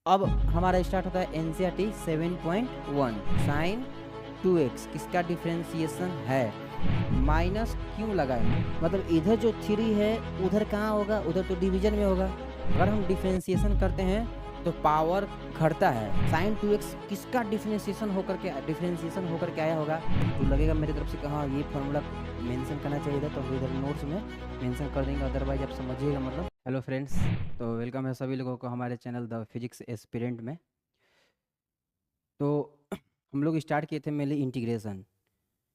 अब हमारा स्टार्ट होता है एनसीईआरटी 7.1 साइन 2x किसका डिफ्रेंसिएशन है, माइनस क्यों लगाए, मतलब इधर जो 3 है उधर कहाँ होगा, उधर तो डिवीजन में होगा। अगर हम डिफ्रेंसिएशन करते हैं तो पावर घटता है। साइन 2x किसका डिफ्रेंसिएशन होकर के आया होगा, तो लगेगा मेरी तरफ से कहाँ ये फॉर्मूला मेंशन करना चाहिए था, तो इधर नोट्स में मेंशन कर देंगे, अदरवाइज आप समझिएगा मतलब। हेलो फ्रेंड्स, तो वेलकम है सभी लोगों को हमारे चैनल द फिजिक्स एस्पिरेंट में। तो हम लोग स्टार्ट किए थे मेनली इंटीग्रेशन,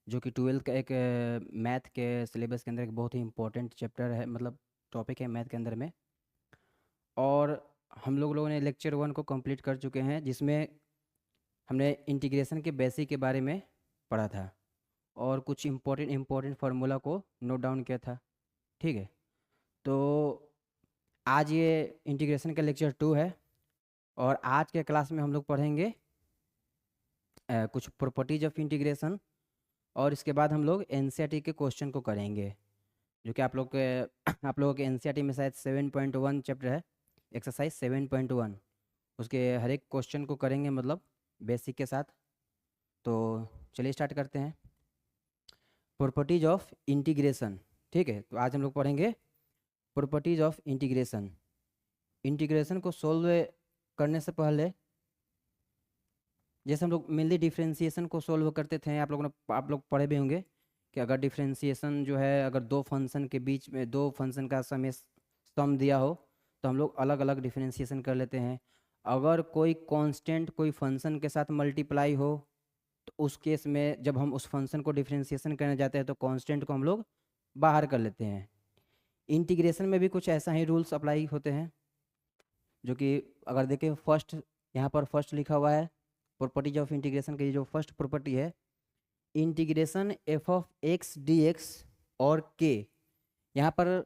जो कि 12th का एक मैथ के सिलेबस के अंदर एक बहुत ही इंपॉर्टेंट चैप्टर है, मतलब टॉपिक है मैथ के अंदर में। और हम लोगों ने लेक्चर 1 को कंप्लीट कर चुके हैं, जिसमें हमने इंटीग्रेशन के बेसिक के बारे में पढ़ा था और कुछ इम्पोर्टेंट फार्मूला को नोट डाउन किया था। ठीक है, तो आज ये इंटीग्रेशन का लेक्चर 2 है और आज के क्लास में हम लोग पढ़ेंगे कुछ प्रॉपर्टीज ऑफ इंटीग्रेशन, और इसके बाद हम लोग एनसीईआरटी के क्वेश्चन को करेंगे, जो कि आप लोगों के एनसीईआरटी में शायद 7.1 चैप्टर है, एक्सरसाइज 7.1, उसके हर एक क्वेश्चन को करेंगे मतलब बेसिक के साथ। तो चलिए स्टार्ट करते हैं प्रॉपर्टीज ऑफ इंटीग्रेशन। ठीक है, तो आज हम लोग पढ़ेंगे प्रॉपर्टीज ऑफ इंटीग्रेशन। इंटीग्रेशन को सोल्व करने से पहले, जैसे हम लोग मेनली डिफ्रेंसिएशन को सोल्व करते थे, आप लोग पढ़े भी होंगे कि अगर डिफ्रेंसिएशन जो है, अगर दो फंक्शन के बीच में, दो फंक्शन का सम दिया हो तो हम लोग अलग अलग डिफ्रेंसिएशन कर लेते हैं। अगर कोई कांस्टेंट कोई फंक्शन के साथ मल्टीप्लाई हो तो उस केस में जब हम उस फंक्शन को डिफ्रेंसिएशन करने जाते हैं तो कांस्टेंट को हम लोग बाहर कर लेते हैं। इंटीग्रेशन में भी कुछ ऐसा ही रूल्स अप्लाई होते हैं, जो कि अगर देखें फर्स्ट, यहाँ पर फर्स्ट लिखा हुआ है प्रॉपर्टीज ऑफ इंटीग्रेशन की। जो फर्स्ट प्रॉपर्टी है integration f of x d x और के, यहाँ पर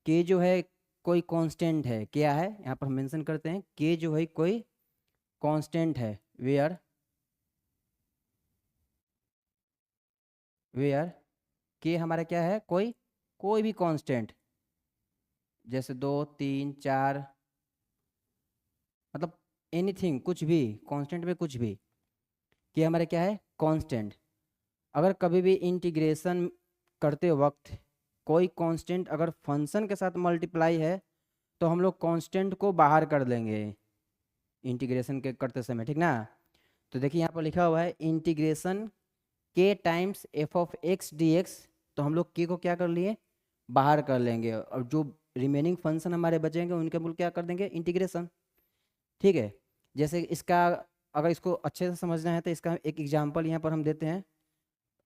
के जो है कोई कांस्टेंट है, क्या है यहाँ पर हम मेंशन करते हैं, के जो है कोई कांस्टेंट है, वेयर वेयर के हमारा क्या है, कोई भी कांस्टेंट, जैसे 2 3 4, मतलब एनीथिंग, कुछ भी कांस्टेंट में कुछ भी, के हमारे क्या है कांस्टेंट। अगर कभी भी इंटीग्रेशन करते वक्त कोई कांस्टेंट अगर फंक्शन के साथ मल्टीप्लाई है तो हम लोग कांस्टेंट को बाहर कर देंगे इंटीग्रेशन के करते समय, ठीक ना। तो देखिए यहाँ पर लिखा हुआ है इंटीग्रेशन के times F of x d x, तो हम लोग के को क्या कर लिए, बाहर कर लेंगे, और जो रिमेनिंग फंक्शन हमारे बचेंगे उनके मूल क्या कर देंगे, इंटीग्रेशन। ठीक है, जैसे इसका अगर इसको अच्छे से समझना है तो इसका एक एग्जाम्पल यहाँ पर हम देते हैं,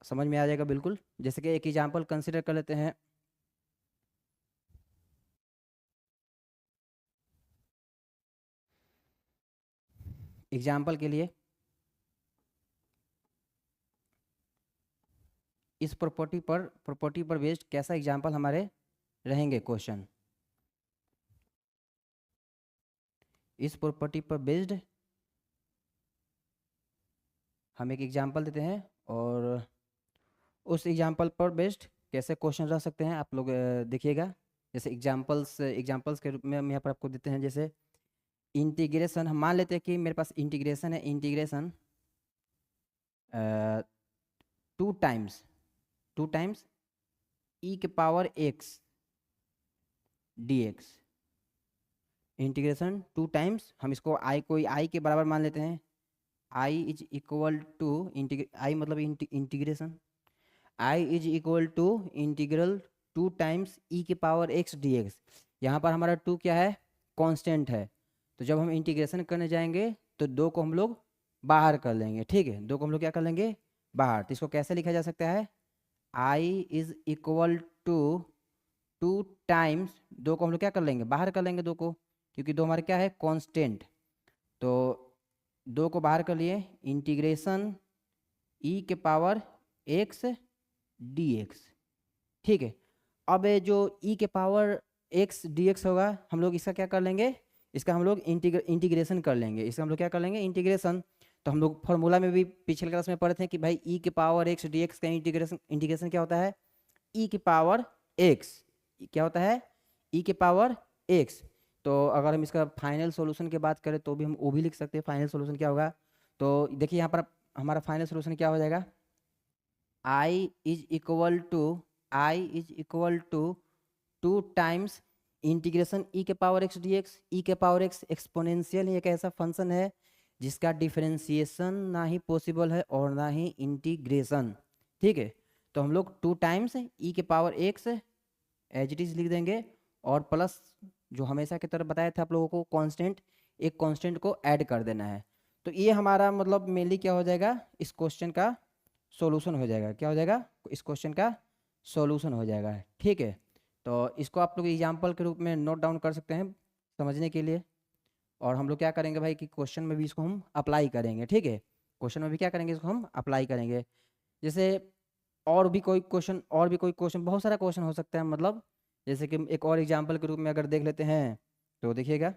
समझ में आ जाएगा बिल्कुल। जैसे कि एक एग्जाम्पल कंसिडर कर लेते हैं, एग्जाम्पल के लिए इस प्रॉपर्टी पर बेस्ड कैसा एग्जाम्पल हमारे रहेंगे क्वेश्चन। इस प्रॉपर्टी पर बेस्ड हम एक एग्जाम्पल देते हैं और उस एग्जाम्पल पर बेस्ड कैसे क्वेश्चन रह सकते हैं आप लोग देखिएगा। जैसे एग्जाम्पल्स के रूप में हम यहाँ पर आपको देते हैं, जैसे इंटीग्रेशन, हम मान लेते हैं कि मेरे पास इंटीग्रेशन है, इंटीग्रेशन 2 टाइम्स ई के power x d x. Integration 2 times, हम इसको कोई आई के बराबर मान लेते हैं, I is equal to I मतलब integration, I is equal to integral 2 times e के पावर एक्स डी एक्स। यहाँ पर हमारा 2 क्या है, कांस्टेंट है, तो जब हम इंटीग्रेशन करने जाएंगे तो 2 को हम लोग बाहर कर लेंगे। ठीक है, 2 को हम लोग क्या कर लेंगे, बाहर। तो इसको कैसे लिखा जा सकता है, I is equal to 2 times, 2 को हम लोग क्या कर लेंगे, बाहर कर लेंगे 2 को, क्योंकि 2 हमारे क्या है कांस्टेंट। तो 2 को बाहर कर लिए, इंटीग्रेशन ई के पावर एक्स डी एक्स। ठीक है, अब ये जो ई के पावर एक्स डी एक्स होगा, हम लोग इसका क्या कर लेंगे, इसका हम लोग इंटीग्रेशन कर लेंगे, इसका हम लोग क्या कर लेंगे, इंटीग्रेशन। तो हम लोग फॉर्मूला में भी पिछले क्लास में पढ़े थे कि भाई ई के पावर एक्स डी एक्स का इंटीग्रेशन क्या होता है, ई के पावर एक्स क्या होता है, ई के पावर एक्स, तो अगर हम इसका फाइनल सॉल्यूशन की बात करें तो भी हम वो भी लिख सकते हैं। फाइनल सॉल्यूशन क्या होगा, तो देखिए यहाँ पर हमारा फाइनल सॉल्यूशन क्या हो जाएगा, I is equal to 2 times integration e के power x d x. E के पावर एक्स एक्सपोनेंशियल एक ऐसा फंक्शन है जिसका डिफरेंशिएशन ना ही पॉसिबल है और ना ही इंटीग्रेशन। ठीक है, तो हम लोग 2 टाइम्स ई के power x as it is लिख देंगे और प्लस जो हमेशा की तरह बताया था आप लोगों को कांस्टेंट, एक कांस्टेंट को ऐड कर देना है। तो ये हमारा मतलब मेनली क्या हो जाएगा, इस क्वेश्चन का सॉल्यूशन हो जाएगा। क्या हो जाएगा, इस क्वेश्चन का सॉल्यूशन हो जाएगा। ठीक है, तो इसको आप लोग एग्जाम्पल के रूप में नोट डाउन कर सकते हैं समझने के लिए। और हम लोग क्या करेंगे भाई कि क्वेश्चन में भी इसको हम अप्लाई करेंगे। ठीक है, क्वेश्चन में भी क्या करेंगे, इसको हम अप्लाई करेंगे। जैसे और भी कोई क्वेश्चन, बहुत सारा क्वेश्चन हो सकता है, मतलब जैसे कि एक और एग्जाम्पल के रूप में अगर देख लेते हैं तो देखिएगा,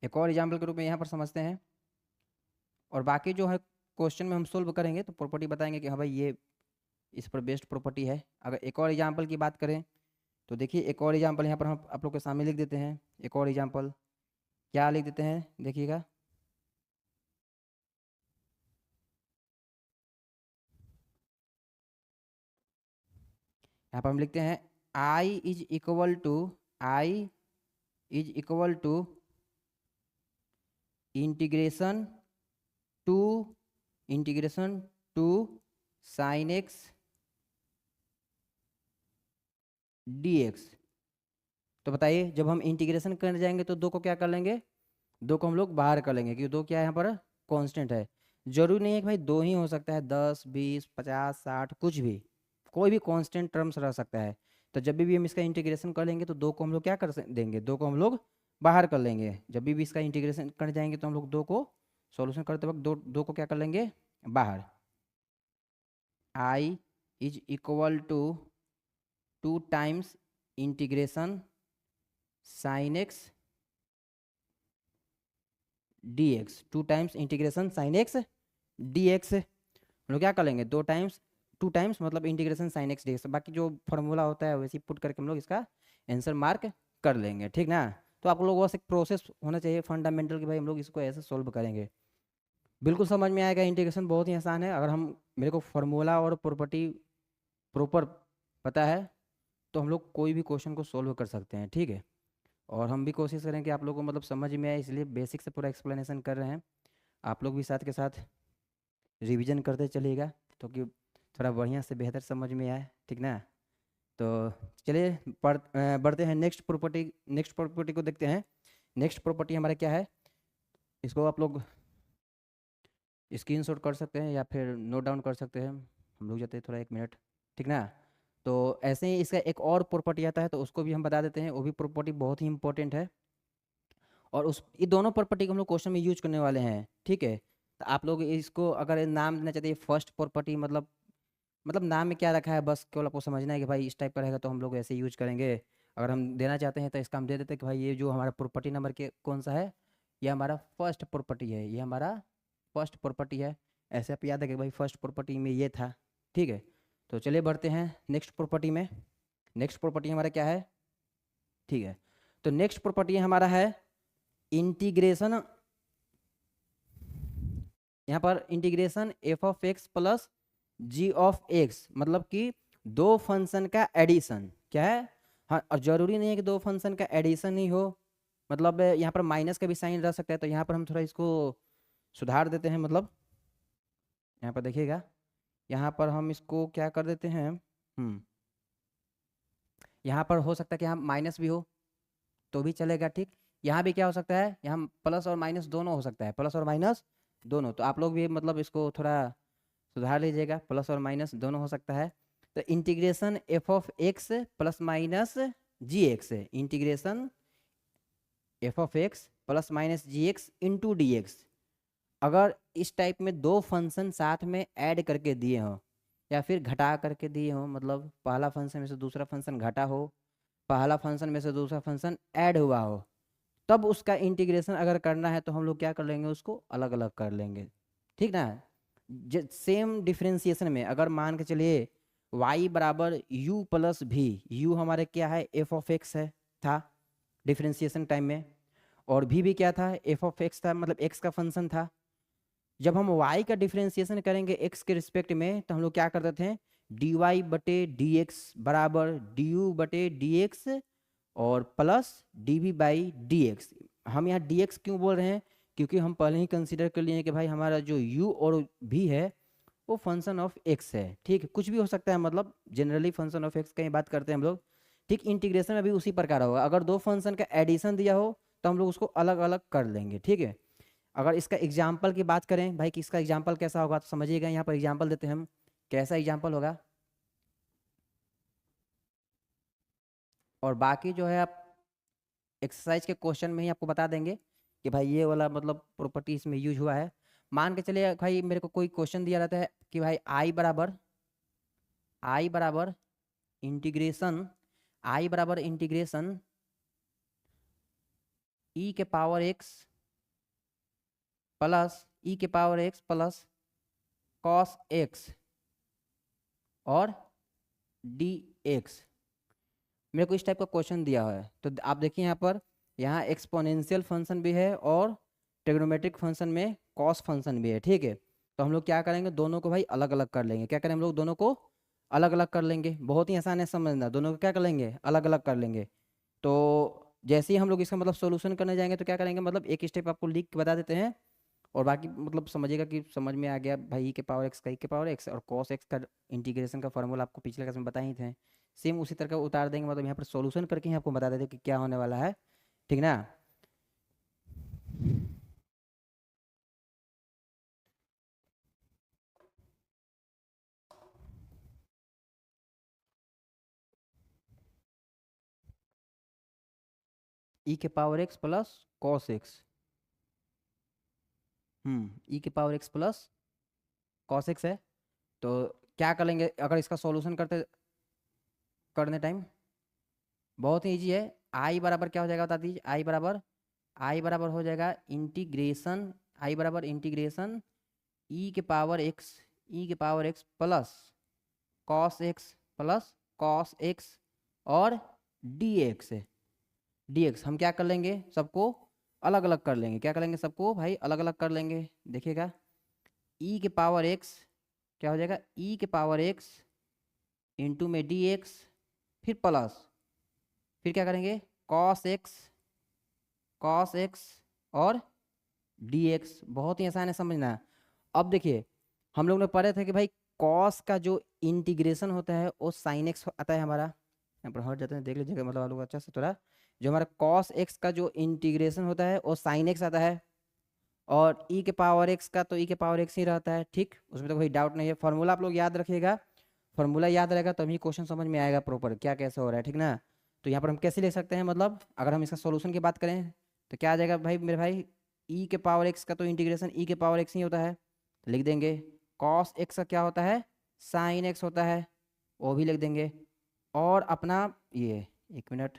एक और एग्जाम्पल के रूप में यहाँ पर समझते हैं और बाकी जो है क्वेश्चन में हम सोल्व करेंगे तो प्रॉपर्टी बताएंगे कि हाँ भाई ये इस पर बेस्ड प्रॉपर्टी है। अगर एक और एग्जाम्पल की बात करें तो देखिए, एक और एग्जाम्पल यहाँ पर हम आप लोग के सामने लिख देते हैं। एक और एग्जाम्पल क्या लिख देते हैं, देखिएगा, यहाँ पर हम लिखते हैं I is equal to integration two integration two sine x d x. तो बताइए, जब हम इंटीग्रेशन करने जाएंगे तो दो को क्या कर लेंगे, दो को हम लोग बाहर कर लेंगे क्योंकि दो क्या है यहाँ पर कांस्टेंट है। जरूरी नहीं है कि भाई दो ही हो सकता है, 10 20 50 60 कुछ भी, कोई भी कांस्टेंट टर्म्स रह सकता है। तो जब भी हम इसका इंटीग्रेशन कर लेंगे तो दो को हम लोग क्या कर देंगे, दो को हम लोग बाहर कर लेंगे। जब भी इसका इंटीग्रेशन करने जाएंगे तो हम लोग दो को सॉल्यूशन करते वक्त दो दो को क्या कर लेंगे, बाहर। I is equal to 2 times integration sine x d x. 2 times integration sine x d x हम लोग क्या कर लेंगे, 2 टाइम्स मतलब integration sine x d x. बाकी जो फॉर्मूला होता है वैसे पुट करके हम लोग इसका आंसर मार्क कर लेंगे। ठीक ना, तो आप लोगों को एक प्रोसेस होना चाहिए फंडामेंटल कि भाई हम लोग इसको ऐसे सोल्व करेंगे। बिल्कुल समझ में आएगा, इंटीग्रेशन बहुत ही आसान है। अगर हम मेरे को फार्मूला और प्रॉपर्टी प्रॉपर पता है तो हम लोग कोई भी क्वेश्चन को सोल्व कर सकते हैं। ठीक है, और हम भी कोशिश करें कि आप लोगों को मतलब समझ में आए, इसलिए बेसिक से पूरा एक्सप्लेनेशन कर रहे हैं। आप लोग भी साथ के साथ रिवीजन करते चलिएगा तो कि थोड़ा बढ़िया से बेहतर समझ में आए। ठीक ना, तो चलिए बढ़ते हैं नेक्स्ट प्रॉपर्टी को देखते हैं। नेक्स्ट प्रॉपर्टी हमारा क्या है, इसको आप लोग स्क्रीनशॉट कर सकते हैं या फिर नोट डाउन कर सकते हैं। हम लोग जाते हैं थोड़ा 1 मिनट। ठीक ना, तो ऐसे ही इसका एक और प्रॉपर्टी आता है तो उसको भी हम बता देते हैं। वो भी प्रॉपर्टी बहुत ही इंपॉर्टेंट है और उस ये दोनों प्रॉपर्टी को हम लोग क्वेश्चन में यूज करने वाले हैं। ठीक है, तो आप लोग इसको अगर नाम देना चाहते हैं फर्स्ट प्रॉपर्टी, मतलब नाम में क्या रखा है बस केवल आपको समझना है कि भाई इस टाइप का रहेगा तो हम लोग ऐसे यूज करेंगे। अगर हम देना चाहते हैं तो इसका हम दे देते हैं कि भाई ये जो हमारा प्रॉपर्टी नंबर के कौन सा है, ये हमारा फर्स्ट प्रॉपर्टी है, ये हमारा फर्स्ट प्रॉपर्टी है। ऐसे आप याद है कि भाई फर्स्ट प्रॉपर्टी में ये था। ठीक है, तो चलिए बढ़ते हैं नेक्स्ट प्रॉपर्टी में। नेक्स्ट प्रॉपर्टी हमारा क्या है, ठीक है, तो नेक्स्ट प्रॉपर्टी हमारा है इंटीग्रेशन, यहाँ पर integration f of x plus g of x, मतलब कि दो फंक्शन का एडिशन। क्या है, हाँ, और जरूरी नहीं है कि दो फंक्शन का एडिशन ही हो, मतलब यहाँ पर माइनस का भी साइन रह सकता है। तो यहाँ पर हम थोड़ा इसको सुधार देते हैं। मतलब यहाँ पर देखिएगा, यहाँ पर हम इसको क्या कर देते हैं, यहाँ पर हो सकता है कि यहाँ माइनस भी हो तो भी चलेगा। ठीक, यहाँ भी क्या हो सकता है, यहाँ प्लस और माइनस दोनों हो सकता है, प्लस और माइनस दोनों। तो आप लोग भी मतलब इसको थोड़ा सुधार लीजिएगा, प्लस और माइनस दोनों हो सकता है। तो integration f of x plus minus g x, integration f of x plus minus g x into d x. अगर इस टाइप में दो फंक्शन साथ में ऐड करके दिए हों या फिर घटा करके दिए हों, मतलब पहला फंक्शन में से दूसरा फंक्शन घटा हो, पहला फंक्शन में से दूसरा फंक्शन ऐड हुआ हो, तब उसका इंटीग्रेशन अगर करना है तो हम लोग क्या कर लेंगे, उसको अलग अलग कर लेंगे। ठीक ना, सेम डिफ्रेंसिएशन में अगर मान के चलिए y बराबर u प्लस भी, u हमारे क्या है एफ ऑफ एक्स है था डिफ्रेंसिएशन टाइम में, और भी क्या था एफ ऑफ एक्स था, मतलब एक्स का फंक्शन था। जब हम y का डिफ्रेंसिएशन करेंगे x के रिस्पेक्ट में तो हम लोग क्या करते थे, dy बटे डी एक्स बराबर du बटे डी एक्स और plus dv by d x. हम यहाँ dx क्यों बोल रहे हैं, क्योंकि हम पहले ही कंसीडर कर लिए कि भाई हमारा जो u और v है वो फंक्शन ऑफ x है। ठीक है, कुछ भी हो सकता है, मतलब जनरली फंक्शन ऑफ x की बात करते हैं हम लोग। ठीक, इंटीग्रेशन में भी उसी प्रकार होगा, अगर दो फंक्शन का एडिशन दिया हो तो हम लोग उसको अलग अलग कर लेंगे। ठीक है, अगर इसका एग्जाम्पल की बात करें भाई कि इसका एग्जाम्पल कैसा होगा तो समझिएगा, यहाँ पर एग्जाम्पल देते हैं हम, कैसा एग्जाम्पल होगा। और बाकी जो है आप एक्सरसाइज के क्वेश्चन में ही आपको बता देंगे कि भाई ये वाला मतलब प्रॉपर्टी इसमें यूज हुआ है। मान के चलिए भाई मेरे को कोई क्वेश्चन दिया रहता है कि भाई आई बराबर इंटीग्रेशन ई के power x plus cos x और डी एक्स, मेरे को इस टाइप का क्वेश्चन दिया हुआ है। तो आप देखिए यहाँ पर, यहाँ एक्सपोनेंशियल फंक्शन भी है और ट्रिग्नोमेट्रिक फंक्शन में कॉस फंक्शन भी है। ठीक है, तो हम लोग क्या करेंगे, दोनों को भाई अलग अलग कर लेंगे। क्या करें हम लोग, दोनों को अलग अलग कर लेंगे। बहुत ही आसान है समझना, दोनों को क्या कर लेंगे, अलग अलग कर लेंगे। तो जैसे ही हम लोग इसका मतलब सोल्यूशन करने जाएंगे तो क्या करेंगे, मतलब एक स्टेप आपको लिख के बता देते हैं और बाकी मतलब समझिएगा कि समझ में आ गया भाई। ई के पावर एक्स का ई के पावर एक्स और कॉस एक्स का इंटीग्रेशन का फॉर्मूला आपको पिछले क्लास में बताए ही थे, सेम उसी तरह का उतार देंगे, मतलब यहाँ पर सॉल्यूशन करके ही आपको बता देते कि क्या होने वाला है। ठीक ना, ई के power x plus cos x, e के power x plus cos x है। तो क्या कर लेंगे अगर इसका सॉल्यूशन करने टाइम, बहुत ही ईजी है। आई बराबर क्या हो जाएगा बता दीजिए, आई बराबर हो जाएगा इंटीग्रेशन ई के power x plus cos x और डी एक्स है। डी एक्स हम क्या कर लेंगे, सबको अलग अलग कर लेंगे। क्या करेंगे, सबको भाई अलग अलग कर लेंगे। देखिएगा ई के पावर एक्स क्या हो जाएगा, ई के पावर एक्स इंटू में डी एक्स, फिर प्लस, फिर क्या करेंगे कॉस एक्स और डी एक्स। बहुत ही आसान है समझना। अब देखिए हम लोग ने पढ़े थे कि भाई कॉस का जो इंटीग्रेशन होता है वो साइन एक्स आता है हमारा, यहाँ पर हट जाते हैं देख लीजिएगा, मतलब आप लोग अच्छा से थोड़ा, जो हमारा कॉस एक्स का जो इंटीग्रेशन होता है वो साइन एक्स आता है, और ई के पावर एक्स का तो ई के पावर एक्स ही रहता है। ठीक, उसमें तो कोई डाउट नहीं है। फॉर्मूला आप लोग याद रखिएगा, फॉर्मूला याद रहेगा तभी क्वेश्चन समझ में आएगा प्रॉपर क्या कैसे हो रहा है। ठीक ना, तो यहाँ पर हम कैसे लिख सकते हैं, मतलब अगर हम इसका सोल्यूशन की बात करें तो क्या आ जाएगा भाई मेरे भाई, ई के पावर एक्स का तो इंटीग्रेशन ई के पावर एक्स ही होता है, तो लिख देंगे कॉस एक्स का क्या होता है, साइन एक्स होता है, वो भी लिख देंगे। और अपना ये एक मिनट,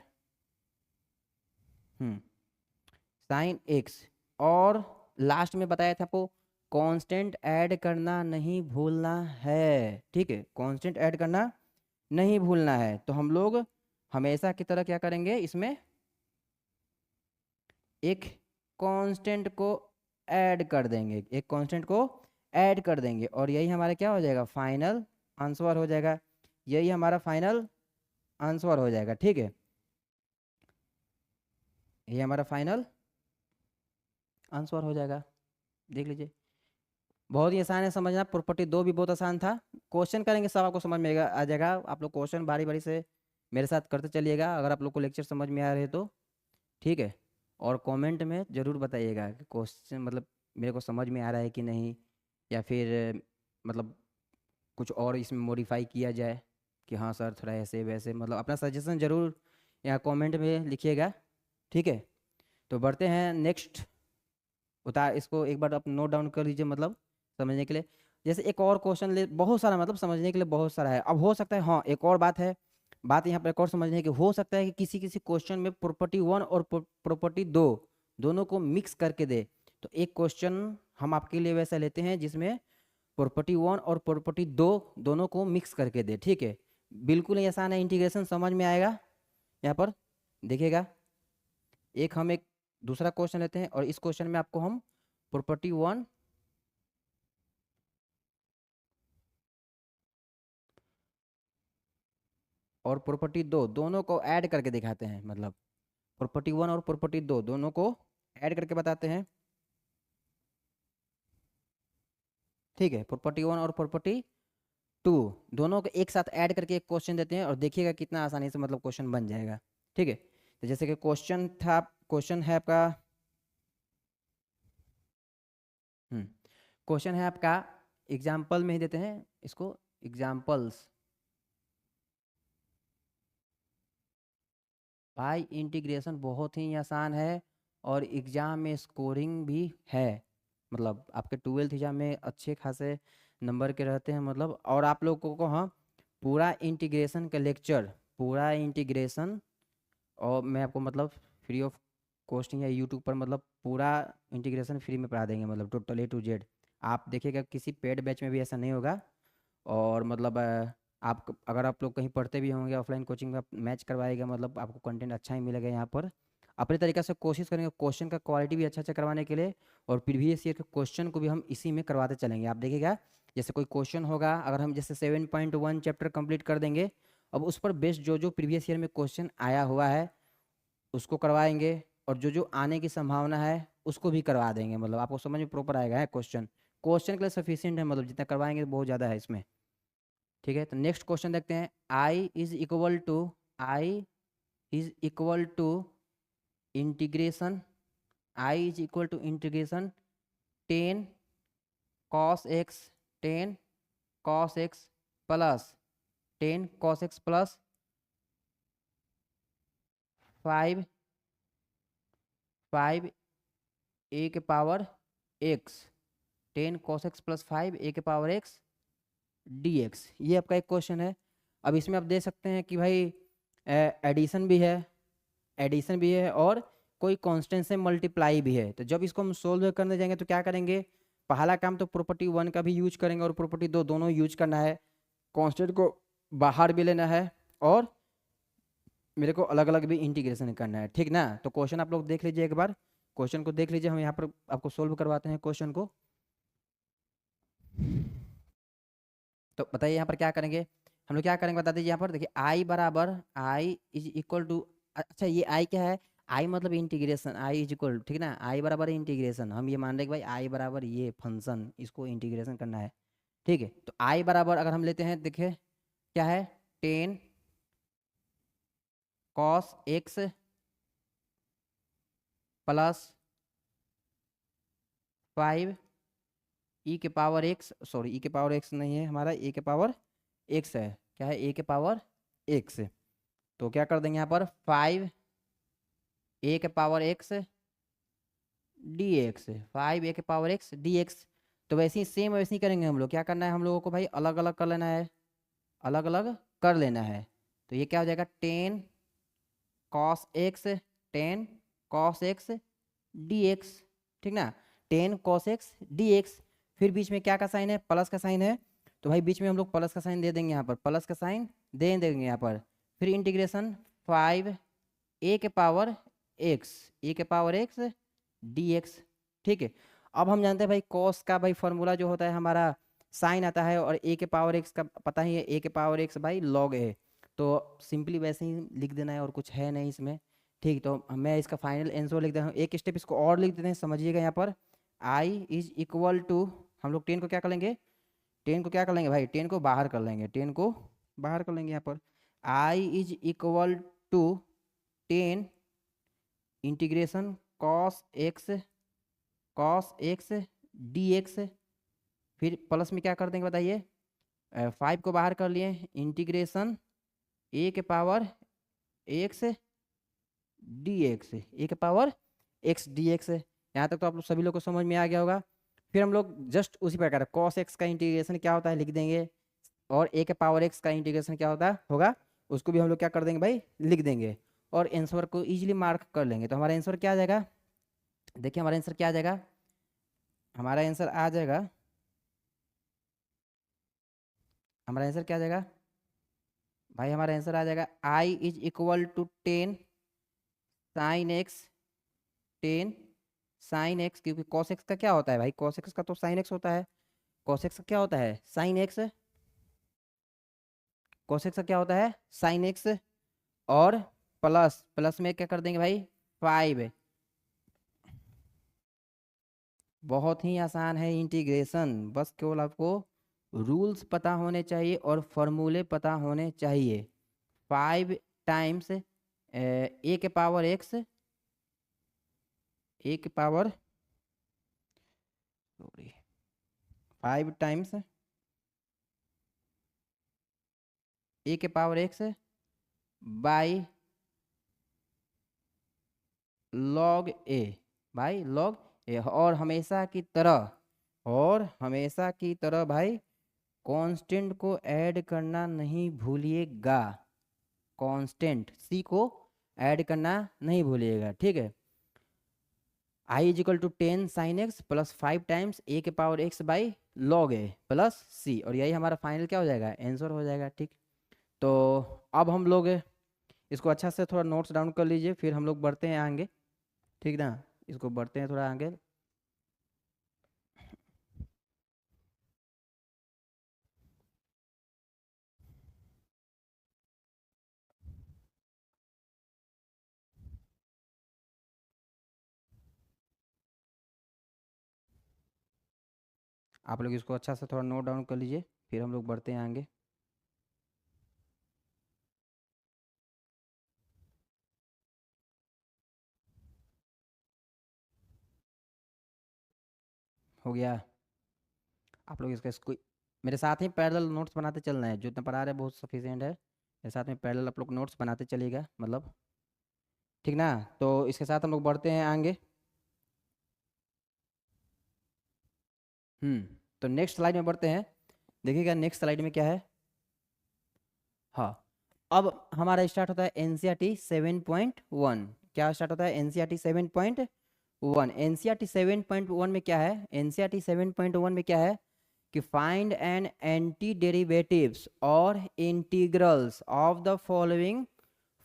साइन एक्स, और लास्ट में बताया था आपको कांस्टेंट ऐड करना नहीं भूलना है। ठीक है, कांस्टेंट ऐड करना नहीं भूलना है। तो हम लोग हमेशा की तरह क्या करेंगे, इसमें एक कांस्टेंट को ऐड कर देंगे, और यही हमारा क्या हो जाएगा, फाइनल आंसर हो जाएगा। यही हमारा फाइनल आंसर हो जाएगा। ठीक है, ये हमारा फाइनल आंसर हो जाएगा। देख लीजिए, बहुत ही आसान है समझना। प्रॉपर्टी 2 भी बहुत आसान था, क्वेश्चन करेंगे सब आपको समझ में आ जाएगा। आप लोग क्वेश्चन बारी बारी से मेरे साथ करते चलिएगा अगर आप लोग को लेक्चर समझ में आ रहे तो। ठीक है, और कमेंट में ज़रूर बताइएगा कि क्वेश्चन मतलब मेरे को समझ में आ रहा है कि नहीं, या फिर मतलब कुछ और इसमें मॉडिफाई किया जाए कि हाँ सर थोड़ा ऐसे वैसे, मतलब अपना सजेशन ज़रूर यहाँ कमेंट में लिखिएगा। ठीक है, तो बढ़ते हैं नेक्स्ट। इसको एक बार आप नोट डाउन कर लीजिए, मतलब समझने के लिए। जैसे एक और क्वेश्चन ले, बहुत सारा मतलब समझने के लिए बहुत सारा है। अब हो सकता है, हाँ एक और बात है, बात यहाँ पर एक और समझने की, हो सकता है कि किसी किसी क्वेश्चन में प्रॉपर्टी 1 और प्रॉपर्टी 2 दोनों को मिक्स करके दे। तो एक क्वेश्चन हम आपके लिए वैसा लेते हैं जिसमें प्रॉपर्टी 1 और प्रॉपर्टी 2 दोनों को मिक्स करके दे, ठीक है। बिल्कुल ही आसान है, इंटीग्रेशन समझ में आएगा। यहाँ पर देखिएगा, हम एक दूसरा क्वेश्चन लेते हैं और इस क्वेश्चन में आपको हम प्रॉपर्टी 1 और प्रॉपर्टी 2 दोनों को ऐड करके दिखाते हैं, मतलब प्रॉपर्टी 1 और प्रॉपर्टी 2 दोनों को ऐड करके बताते हैं, ठीक है। प्रॉपर्टी 1 और प्रॉपर्टी 2 दोनों को एक साथ ऐड करके एक क्वेश्चन देते हैं और देखिएगा कितना आसानी से मतलब क्वेश्चन बन जाएगा, ठीक है। तो जैसे कि क्वेश्चन है आपका, क्वेश्चन है आपका, एग्जाम्पल में ही देते हैं इसको, एग्जाम्पल्स भाई। इंटीग्रेशन बहुत ही आसान है और एग्जाम में स्कोरिंग भी है, मतलब आपके 12th एग्जाम में अच्छे खासे नंबर के रहते हैं, मतलब। और आप लोगों को हाँ पूरा इंटीग्रेशन का लेक्चर, पूरा इंटीग्रेशन, और मैं आपको मतलब फ्री ऑफ कॉस्ट या यूट्यूब पर मतलब पूरा इंटीग्रेशन फ्री में पढ़ा देंगे, मतलब टोटल A to Z। आप देखिएगा किसी पेड बैच में भी ऐसा नहीं होगा। और मतलब आप अगर आप लोग कहीं पढ़ते भी होंगे ऑफलाइन कोचिंग में, मैच करवाएगा, मतलब आपको कंटेंट अच्छा ही मिलेगा यहाँ पर। अपने तरीके से कोशिश करेंगे क्वेश्चन का क्वालिटी भी अच्छा अच्छा करवाने के लिए, और प्रीवियस ईयर के क्वेश्चन को भी हम इसी में करवाते चलेंगे। आप देखिएगा जैसे कोई क्वेश्चन होगा, अगर हम जैसे 7.1 चैप्टर कंप्लीट कर देंगे, अब उस पर बेस्ड जो जो प्रीवियस ईयर में क्वेश्चन आया हुआ है उसको करवाएंगे, और जो जो आने की संभावना है उसको भी करवा देंगे, मतलब आपको समझ में प्रॉपर आएगा है क्वेश्चन। क्वेश्चन के लिए सफिशियंट है, मतलब जितना करवाएंगे बहुत ज़्यादा है इसमें, ठीक है। तो नेक्स्ट क्वेश्चन देखते हैं। I is equal to integration, ten cos x, plus 10 cos x plus 5 a के power x, 10 cos x plus 5 a के पावर एक्स dx। ये आपका एक क्वेश्चन है। अब इसमें आप देख सकते हैं कि भाई एडिशन भी है, और कोई कांस्टेंट से मल्टीप्लाई भी है। तो जब इसको हम सोल्व करने जाएंगे तो क्या करेंगे, पहला काम तो प्रॉपर्टी 1 का भी यूज करेंगे और प्रॉपर्टी 2 दोनों यूज करना है। कांस्टेंट को बाहर भी लेना है और मेरे को अलग अलग भी इंटीग्रेशन करना है, ठीक ना। तो क्वेश्चन आप लोग देख लीजिए, एक बार क्वेश्चन को देख लीजिए, हम यहाँ पर आपको सोल्व करवाते हैं क्वेश्चन को। तो बताइए यहाँ पर क्या करेंगे हम लोग, क्या करेंगे बता दीजिए। यहाँ पर देखिए आई इज इक्वल टू, अच्छा ये आई क्या है, आई मतलब इंटीग्रेशन, आई इज इक्वल, ठीक ना, आई बराबर इंटीग्रेशन। हम ये मान रहे कि भाई आई बराबर ये फंक्शन, इसको इंटीग्रेशन करना है, ठीक है। तो आई बराबर अगर हम लेते हैं, देखिए क्या है, 10 cos x प्लस 5 ई के पावर एक्स, सॉरी ई के पावर एक्स नहीं है हमारा, ए के पावर एक्स है, क्या है, ए के पावर एक्स। तो क्या कर देंगे यहाँ पर 5 ए के power x d x, 5 a के पावर एक्स डी एक्स। तो वैसे ही सेम वैसे ही करेंगे हम लोग। क्या करना है हम लोगों को भाई, अलग अलग कर लेना है, अलग अलग कर लेना है। तो ये क्या हो जाएगा, 10 cos x dx, ठीक ना, 10 cos x dx। फिर बीच में क्या का साइन है, प्लस का साइन है, तो भाई बीच में हम लोग प्लस का साइन दे देंगे, यहाँ पर प्लस का साइन दे देंगे यहाँ पर। फिर इंटीग्रेशन 5 ए के पावर एक्स dx, ठीक है। अब हम जानते हैं भाई कॉस का भाई फॉर्मूला जो होता है हमारा साइन आता है, और ए के पावर एक्स का पता ही है, ए के पावर एक्स भाई लॉग है। तो सिंपली वैसे ही लिख देना है और कुछ है नहीं इसमें, ठीक। तो मैं इसका फाइनल आंसर लिख देता हूँ, एक स्टेप इसको और लिख देते हैं, समझिएगा। यहाँ पर आई इज इक्वल टू, हम लोग 10 को क्या कर लेंगे, 10 को क्या कर लेंगे भाई, 10 को बाहर कर लेंगे, 10 को बाहर कर लेंगे। यहाँ पर I is equal to 10 integration cos x dx। फिर प्लस में क्या कर देंगे बताइए, 5 को बाहर कर लिए, इंटीग्रेशन ए के पावर एक्स dx, ए के पावर एक्स dx। यहाँ तक तो आप लोग सभी लोग को समझ में आ गया होगा। फिर हम लोग जस्ट उसी प्रकार cos x का इंटीग्रेशन क्या होता है लिख देंगे, और ए के पावर एक्स का इंटीग्रेशन क्या होता होगा उसको भी हम लोग क्या कर देंगे भाई, लिख देंगे, और आंसर को इजीली मार्क कर लेंगे। तो हमारा आंसर क्या आ जाएगा, देखिए हमारा आंसर क्या आ जाएगा, हमारा आंसर आ जाएगा हमारा आंसर क्या आ जाएगा भाई? हमारा आंसर आ जाएगा I is equal to 10 sine x, 10 sine x, क्योंकि कॉस एक्स का क्या होता है भाई? कॉस एक्स का तो साइन एक्स होता है। कॉस एक्स का क्या होता है? Sine x. कॉस एक्स का क्या होता है? Sine x. और प्लस प्लस में क्या कर देंगे भाई? 5। बहुत ही आसान है इंटीग्रेशन, बस केवल आपको रूल्स पता होने चाहिए और फॉर्मूले पता होने चाहिए। 5 टाइम्स ए के पावर एक्स, ए के पावर, सॉरी, 5 टाइम्स ए के पावर एक्स बाई लॉग ए, भाई लॉग ए। और हमेशा की तरह, और हमेशा की तरह भाई कांस्टेंट को ऐड करना नहीं भूलिएगा। कांस्टेंट सी को ऐड करना नहीं भूलिएगा, ठीक है। I is equal to 10 sine x plus 5 times a के power x by log a plus c, और यही हमारा फाइनल क्या हो जाएगा? आंसर हो जाएगा, ठीक। तो अब हम लोग इसको अच्छा से थोड़ा नोट्स डाउन कर लीजिए, फिर हम लोग बढ़ते हैं आगे, ठीक ना। इसको बढ़ते हैं थोड़ा आगे। आप लोग इसको अच्छा से थोड़ा नोट डाउन कर लीजिए, फिर हम लोग बढ़ते हैं आगे। हो गया? आप लोग इसको मेरे साथ ही पैरेलल नोट्स बनाते चलना है, जो इतना पढ़ा रहे हैं बहुत सफिशिएंट है। मेरे साथ में पैरेलल आप लोग नोट्स बनाते चलिएगा, मतलब, ठीक ना। तो इसके साथ हम लोग बढ़ते हैं आगे। तो नेक्स्ट स्लाइड में बढ़ते हैं। देखिएगा नेक्स्ट स्लाइड में क्या है। हाँ, अब हमारा स्टार्ट होता है एनसीईआरटी 7.1। क्या स्टार्ट होता है? एनसीईआरटी 7.1। एनसीईआरटी 7.1 में क्या है? एनसीईआरटी 7.1 में क्या है कि फाइंड एन एंटी डेरिवेटिव्स और integrals of the following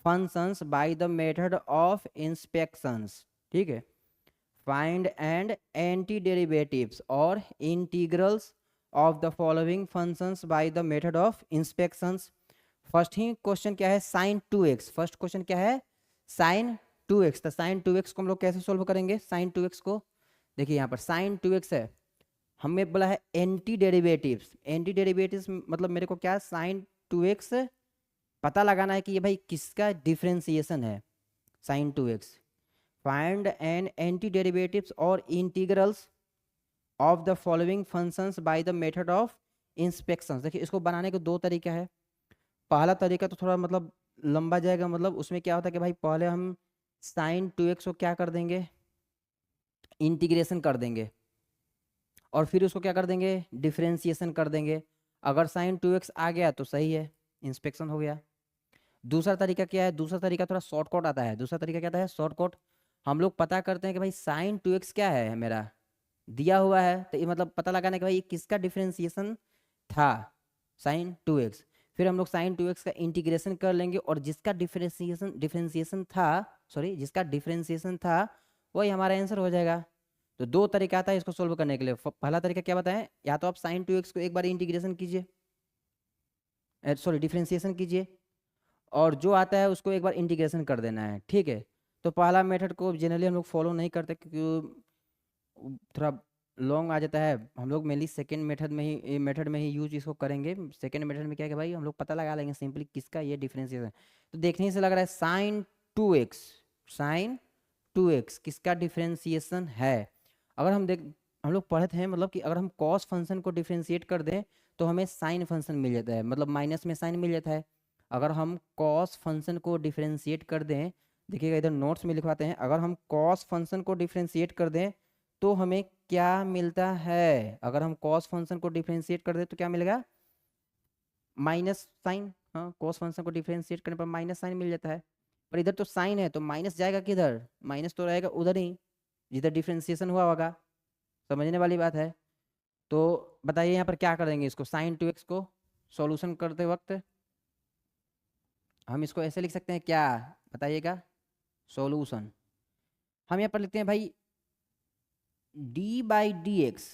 functions by the method of inspections, ठीक है। फाइंड एंड एंटी डेरिवेटिव्स और integrals of the following functions by the method of inspections. First he question क्या है? Sine 2x। First question क्या है? Sine 2x। तो sign 2x को हम लोग कैसे सोल्व करेंगे? साइन 2x को देखिए, यहाँ पर साइन 2x है, हमें बोला है एंटी डेरिवेटिव्स। एंटी डेरिवेटिव्स मतलब मेरे को क्या, साइन 2x पता लगाना है कि ये भाई किसका डिफरेंशिएशन है। Sine 2x, find an anti derivatives और integrals of the following functions by the method of inspections. देखिए इसको बनाने के दो तरीका है। पहला तरीका तो थोड़ा मतलब लंबा जाएगा, मतलब उसमें क्या होता है कि भाई पहले हम साइन 2x को क्या कर देंगे? इंटीग्रेशन कर देंगे, और फिर उसको क्या कर देंगे? डिफरेंशिएशन कर देंगे। अगर साइन 2x आ गया तो सही है, इंस्पेक्शन हो गया। दूसरा तरीका क्या है? दूसरा तरीका थोड़ा शॉर्टकट आता है। दूसरा तरीका क्या आता है? शॉर्टकट। हम लोग पता करते हैं कि भाई साइन 2x क्या है, मेरा दिया हुआ है, तो ये मतलब पता लगाना कि भाई ये किसका डिफरेंशिएशन था, साइन 2x। फिर हम लोग साइन 2x का इंटीग्रेशन कर लेंगे, और जिसका डिफरेंशिएशन था, सॉरी, जिसका डिफरेंशिएशन था वही हमारा आंसर हो जाएगा। तो दो तरीका आता है इसको सोल्व करने के लिए। पहला तरीका क्या बताएं? या तो आप साइन 2x को एक बार इंटीग्रेशन कीजिए, सॉरी डिफरेंशिएशन कीजिए, और जो आता है उसको एक बार इंटीग्रेशन कर देना है, ठीक है। तो पहला मेथड को जनरली हम लोग फॉलो नहीं करते, क्योंकि थोड़ा लॉन्ग आ जाता है। हम लोग मेनली सेकेंड मेथड में ही यूज इसको करेंगे। सेकेंड मेथड में क्या है कि भाई हम लोग पता लगा लेंगे सिंपली किसका ये डिफरेंशिएशन है। तो देखने से लग रहा है साइन 2x, साइन 2x किसका डिफरेंशिएशन है। अगर हम लोग पढ़ते हैं, मतलब कि अगर हम कॉस फंक्शन को डिफरेंशिएट कर दें तो हमें साइन फंक्शन मिल जाता है, मतलब माइनस में साइन मिल जाता है। अगर हम कॉस फंक्शन को डिफरेंशिएट कर दें, देखिएगा इधर नोट्स में लिखवाते हैं, अगर हम कॉस फंक्शन को डिफरेंशिएट कर दें तो हमें क्या मिलता है? अगर हम कॉस फंक्शन को डिफरेंशिएट कर दें तो क्या मिलेगा? Minus sine. हाँ, कॉस फंक्शन को डिफरेंशिएट करने पर माइनस साइन मिल जाता है। पर इधर तो साइन है तो माइनस जाएगा किधर? माइनस तो रहेगा उधर ही जिधर डिफरेंशिएशन हुआ होगा। समझने वाली बात है। तो बताइए यहाँ पर क्या करेंगे? इसको साइन 2x को सॉल्यूशन करते वक्त? हम इसको ऐसे लिख सकते हैं क्या, बताइएगा। सॉल्यूशन हम यहाँ पर लिखते हैं भाई D by d x,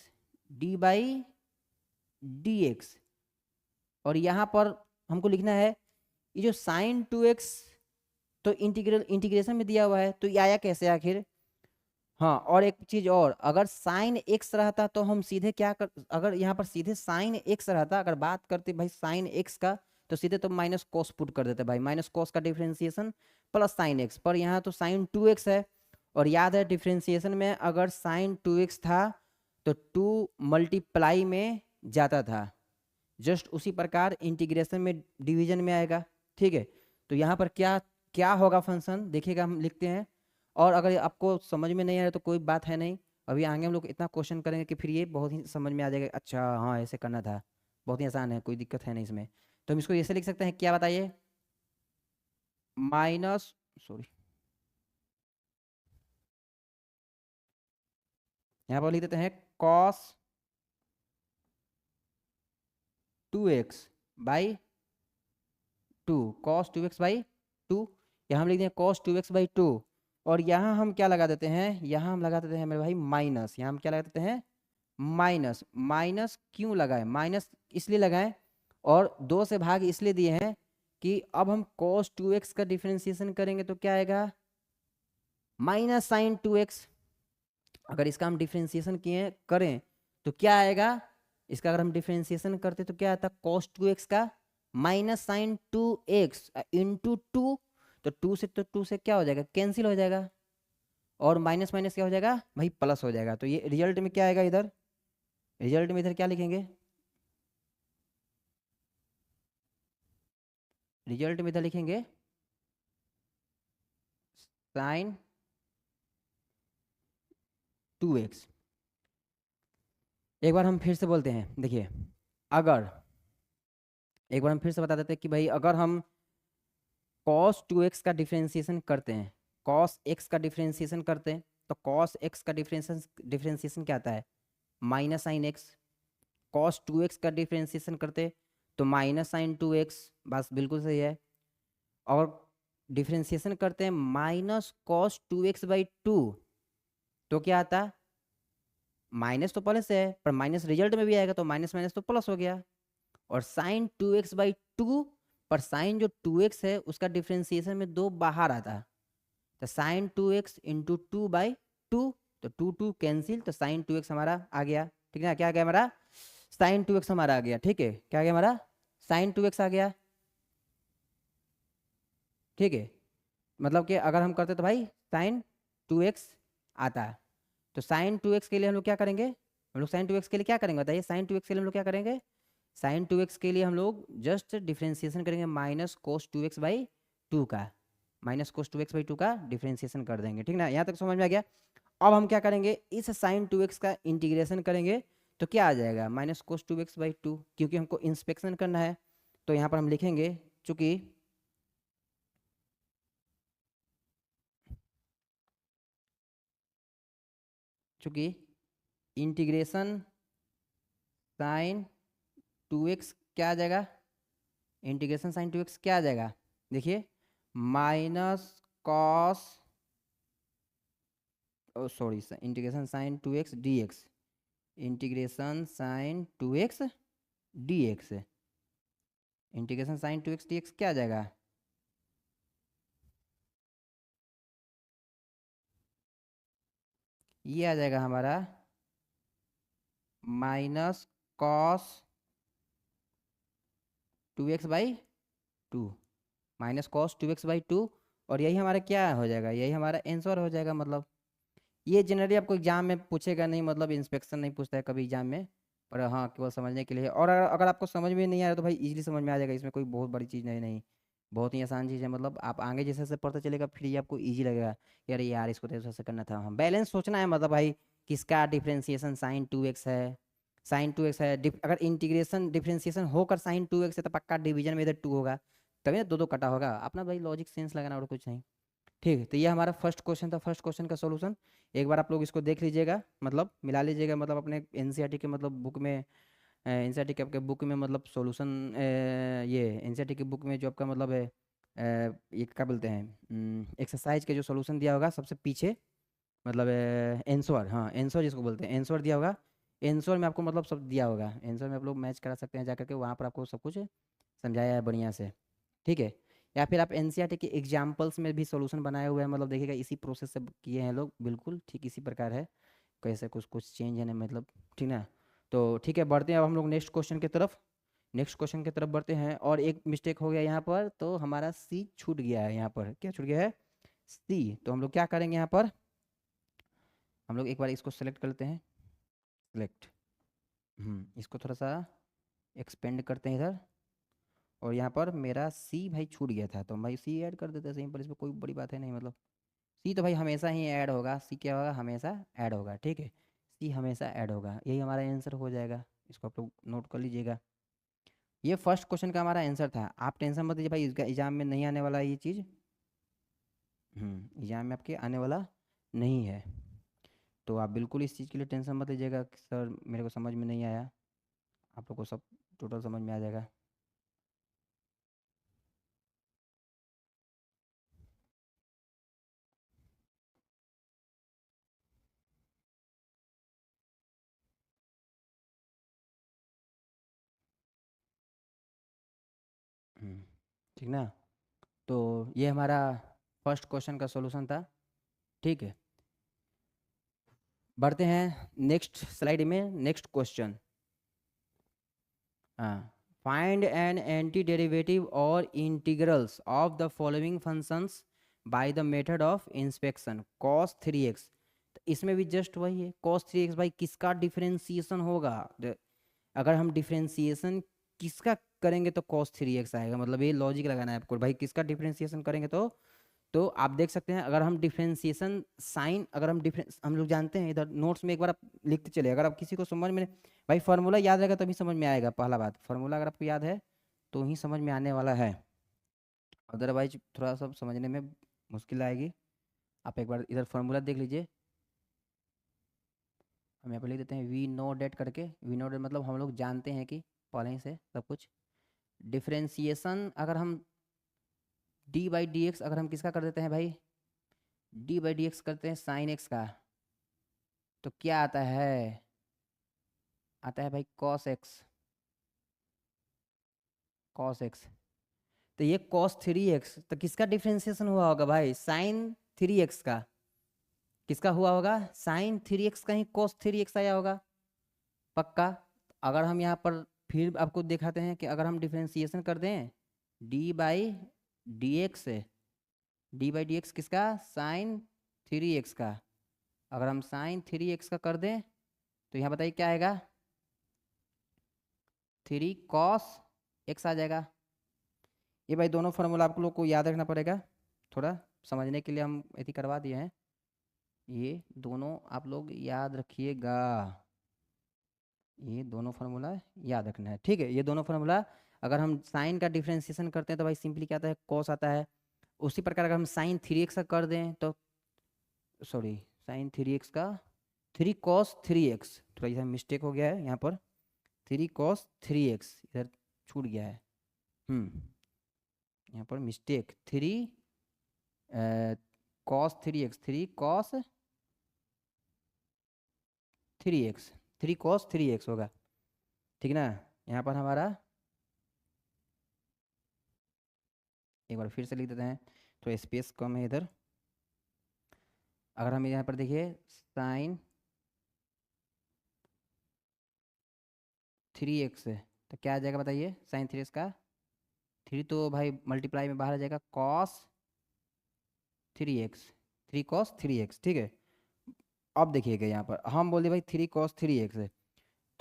D by d x, और यहाँ पर हमको लिखना है ये जो साइन 2x तो इंटीग्रेशन में दिया हुआ है, तो ये आया कैसे आखिर। हाँ, और एक चीज और, अगर साइन एक्स रहता तो हम सीधे क्या कर, अगर यहाँ पर सीधे साइन एक्स रहता, अगर बात करते भाई साइन एक्स का, तो सीधे तो माइनस कॉस पुट कर देते भाई, माइनस कॉस का डिफरेंशिएशन प्लस साइन एक्स, पर यहाँ तो साइन 2x है, और याद है डिफरेंशिएशन में अगर साइन 2x था तो 2 मल्टीप्लाई में जाता था, जस्ट उसी प्रकार इंटीग्रेशन में डिवीजन में आएगा। ठीक है, तो यहाँ पर क्या क्या होगा फंक्शन देखिएगा, हम लिखते हैं। और अगर आपको समझ में नहीं आ रहा तो कोई बात है नहीं, अभी आगे हम लोग इतना क्वेश्चन करेंगे कि फिर ये बहुत ही समझ में आ जाएगा, अच्छा हाँ ऐसे करना था, बहुत ही आसान है, कोई दिक्कत है नहीं इसमें। तो हम इसको ऐसे लिख सकते हैं, क्या बताइए, माइनस, सॉरी यहाँ पर लिख देते हैं cos 2x by 2, cos 2x by 2, यहाँ हम लिख दें कॉस 2x बाई 2, और यहाँ हम क्या लगा देते हैं, यहाँ हम लगा देते हैं मेरे भाई माइनस, यहाँ हम क्या लगा देते हैं माइनस। माइनस क्यों लगाए, माइनस इसलिए लगाए और 2 से भाग इसलिए दिए हैं कि अब हम cos 2x का डिफरेंशिएशन करेंगे तो क्या आएगा, माइनस साइन 2x। अगर इसका हम डिफरेंशिएशन किए करें तो क्या आएगा, इसका अगर हम डिफरेंशिएशन करते तो क्या आता, cos 2x का माइनस साइन 2x इंटू 2, तो 2 से क्या हो जाएगा, कैंसिल हो जाएगा, और माइनस माइनस क्या हो जाएगा भाई, प्लस हो जाएगा। तो ये रिजल्ट में क्या आएगा, इधर रिजल्ट में इधर क्या लिखेंगे, रिजल्ट में इधर लिखेंगे साइन 2x। एक बार हम फिर से बोलते हैं, देखिए अगर एक बार हम फिर से बता देते हैं कि भाई अगर हम cos 2x का डिफरेंशिएशन करते हैं, cos x का डिफरेंशिएशन करते हैं, तो cos x का डिफरेंशिएशन क्या आता है, minus sine x. cos 2x का डिफरेंशिएशन करते तो माइनस साइन 2x, बस बिल्कुल सही है। और डिफरेंशिएशन करते हैं माइनस कॉस 2x बाई 2, तो क्या आता, माइनस तो प्लस है पर माइनस रिजल्ट में भी आएगा, तो माइनस माइनस तो प्लस हो गया। और साइन 2x बाई 2, पर साइन जो 2x है उसका डिफरेंशिएशन में 2 बाहर आता है, तो साइन 2x इंटू 2/2, तो 2 कैंसिल, तो साइन 2x हमारा आ गया। ठीक है ना, क्या आ गया हमारा, साइन 2x हमारा आ गया। ठीक है, क्या आ गया हमारा, साइन 2x आ गया। ठीक है, मतलब कि अगर हम करते तो भाई साइन 2x आता है, तो साइन 2x के लिए हम लोग क्या करेंगे, हम लोग साइन 2x के लिए क्या करेंगे बताइए, साइन 2x के लिए हम लोग क्या करेंगे, साइन 2x के लिए हम लोग जस्ट डिफरेंशिएशन करेंगे माइनस कोस 2x बाई 2 का, माइनस कोस 2x बाई 2 का डिफरेंशिएशन कर देंगे। ठीक ना, यहाँ तक समझ में आ गया। अब हम क्या करेंगे, इस साइन 2x का इंटीग्रेशन करेंगे तो क्या आ जाएगा, माइनस कोस 2x बाई 2, क्योंकि हमको इंस्पेक्शन करना है, तो यहाँ पर हम लिखेंगे चूंकि इंटीग्रेशन साइन 2x क्या आ जाएगा, इंटीग्रेशन साइन 2x क्या आ जाएगा, देखिए minus cos, sorry integration sine 2x dx, integration sine 2x dx, integration sine 2x dx क्या आ जाएगा, ये आ जाएगा हमारा minus cos 2x by 2, minus cos 2x by 2, और यही हमारा क्या हो जाएगा, यही हमारा आंसर हो जाएगा। मतलब ये जनरली आपको एग्जाम में पूछेगा नहीं, मतलब इंस्पेक्शन नहीं पूछता है कभी एग्जाम में, पर हाँ केवल समझने के लिए। और अगर आपको समझ में नहीं आ रहा तो भाई इजीली समझ में आ जाएगा, इसमें कोई बहुत बड़ी चीज़ नहीं, बहुत ही आसान चीज़ है। मतलब आप आगे जैसे जैसे पढ़ते चलेगा फिर ये आपको ईजी लगेगा कि अरे यार इसको तो ऐसे करना था, हम बैलेंस सोचना है, मतलब भाई किसका डिफरेंशिएशन साइन 2x है, साइन 2x है, अगर इंटीग्रेशन डिफरेंशिएशन होकर साइन 2x है तो पक्का डिवीजन में इधर 2 होगा, तभी ना 2 कटा होगा। अपना भाई लॉजिक सेंस लगाना और कुछ नहीं। ठीक है, तो ये हमारा फर्स्ट क्वेश्चन था, फर्स्ट क्वेश्चन का सॉल्यूशन। एक बार आप लोग इसको देख लीजिएगा, मतलब मिला लीजिएगा, मतलब अपने एनसीईआरटी के मतलब बुक में एनसीईआरटी के आपके बुक में मतलब सॉल्यूशन, ये एनसीईआरटी की बुक में जो आपका मतलब है ये क्या बोलते हैं, एक्सरसाइज के जो सॉल्यूशन दिया होगा सबसे पीछे, मतलब आंसर, हाँ आंसर जिसको बोलते हैं आंसर दिया होगा। आंसर में आपको मतलब सब दिया होगा, आंसर में आप लोग मैच करा सकते हैं जा करके, वहाँ पर आपको सब कुछ समझाया है बढ़िया से। ठीक है, या फिर आप एनसीईआरटी के एग्जाम्पल्स में भी सॉल्यूशन बनाए हुए हैं, मतलब देखिएगा इसी प्रोसेस से किए हैं लोग, बिल्कुल ठीक इसी प्रकार है, कैसे कुछ कुछ चेंज है ना मतलब, ठीक ना। तो ठीक है, बढ़ते हैं अब हम लोग नेक्स्ट क्वेश्चन की तरफ, नेक्स्ट क्वेश्चन की तरफ बढ़ते हैं। और एक मिस्टेक हो गया यहाँ पर, तो हमारा सी छूट गया है, यहाँ पर क्या छूट गया है, सी। तो हम लोग क्या करेंगे यहाँ पर, हम लोग एक बार इसको सेलेक्ट करते हैं, सेलेक्ट, इसको थोड़ा सा एक्सपेंड करते हैं इधर, और यहाँ पर मेरा सी भाई छूट गया था, तो हम भाई सी ऐड कर देते हैं सिंपल, इसमें कोई बड़ी बात है नहीं, मतलब सी तो भाई हमेशा ही ऐड होगा, सी क्या होगा, हमेशा ऐड होगा, ठीक है, सी हमेशा ऐड होगा, यही हमारा आंसर हो जाएगा, इसको आप लोग नोट कर लीजिएगा। ये फर्स्ट क्वेश्चन का हमारा आंसर था, आप टेंशन मत लीजिए भाई, इसका एग्जाम में नहीं आने वाला है ये चीज़, एग्जाम में आपके आने वाला नहीं है, तो आप बिल्कुल इस चीज़ के लिए टेंशन मत लीजिएगा कि सर मेरे को समझ में नहीं आया, आप लोग को सब टोटल समझ में आ जाएगा। हम्म, ठीक ना। तो ये हमारा फर्स्ट क्वेश्चन का सॉल्यूशन था, ठीक है। बढ़ते हैं नेक्स्ट स्लाइड में, नेक्स्ट क्वेश्चन, हाँ, फाइंड एन एंटी डेरिवेटिव और integrals of the following functions by the method of inspection cos 3x। तो इसमें भी जस्ट वही है, cos 3x भाई किसका डिफरेंशिएशन होगा, अगर हम डिफरेंशिएशन किसका करेंगे तो cos 3x आएगा, मतलब ये लॉजिक लगाना है आपको भाई, किसका डिफरेंशिएशन करेंगे तो आप देख सकते हैं, अगर हम डिफरेंशिएशन साइन, अगर हम डिफरेंस हम लोग जानते हैं, इधर नोट्स में एक बार आप लिखते चले, अगर आप किसी को समझ में, भाई फार्मूला याद रहेगा तभी समझ में आएगा, पहला बात फार्मूला अगर आपको याद है तो ही समझ में आने वाला है, अदरवाइज थोड़ा सा समझने में मुश्किल आएगी। आप एक बार इधर फार्मूला देख लीजिए, हम यहाँ पर लिख देते हैं वी नो डेट करके, वी नो डेट मतलब हम लोग जानते हैं कि पहले ही से सब कुछ, डिफरेंशिएशन अगर हम डी बाई डी एक्स अगर हम किसका कर देते हैं भाई, डी बाई डी एक्स करते हैं साइन एक्स का, तो क्या आता है, आता है भाई कॉस एक्स, कॉस एक्स। तो ये कॉस 3x, तो किसका डिफरेंशिएशन हुआ होगा भाई, साइन 3x का, किसका हुआ होगा, साइन 3x का ही कॉस 3x आया होगा पक्का। अगर हम यहाँ पर फिर आपको दिखाते हैं कि अगर हम डिफरेंशिएशन कर दें D by d x, D by d x किसका, साइन 3x का, अगर हम साइन 3x का कर दें तो यहाँ बताइए क्या आएगा, 3 कॉस एक्स आ जाएगा। ये भाई दोनों फार्मूला आप लोग को याद रखना पड़ेगा, थोड़ा समझने के लिए हम ऐसी करवा दिए हैं, ये दोनों आप लोग याद रखिएगा, ये दोनों फार्मूला याद रखना है, ठीक है। ये दोनों फार्मूला, अगर हम साइन का डिफरेंशिएशन करते हैं तो भाई सिंपली क्या आता है, कॉस आता है। उसी प्रकार अगर हम साइन 3x का कर दें तो, सॉरी साइन 3x का 3 कॉस 3x, थोड़ा सा मिस्टेक हो गया है यहाँ पर, 3 कॉस 3x इधर छूट गया है, यहाँ पर mistake, 3 cos 3x, 3 cos 3x, 3 cos 3x होगा, ठीक ना। यहाँ पर हमारा एक बार फिर से लिख देते हैं, थोड़ा स्पेस कम है इधर, अगर हम यहाँ पर देखिए साइन 3x है तो क्या आ जाएगा बताइए, साइन 3x का 3 तो भाई मल्टीप्लाई में बाहर आ जाएगा, कॉस 3x, 3 कॉस 3x, ठीक है। अब देखिएगा यहाँ पर हम बोले भाई 3 कॉस 3x है,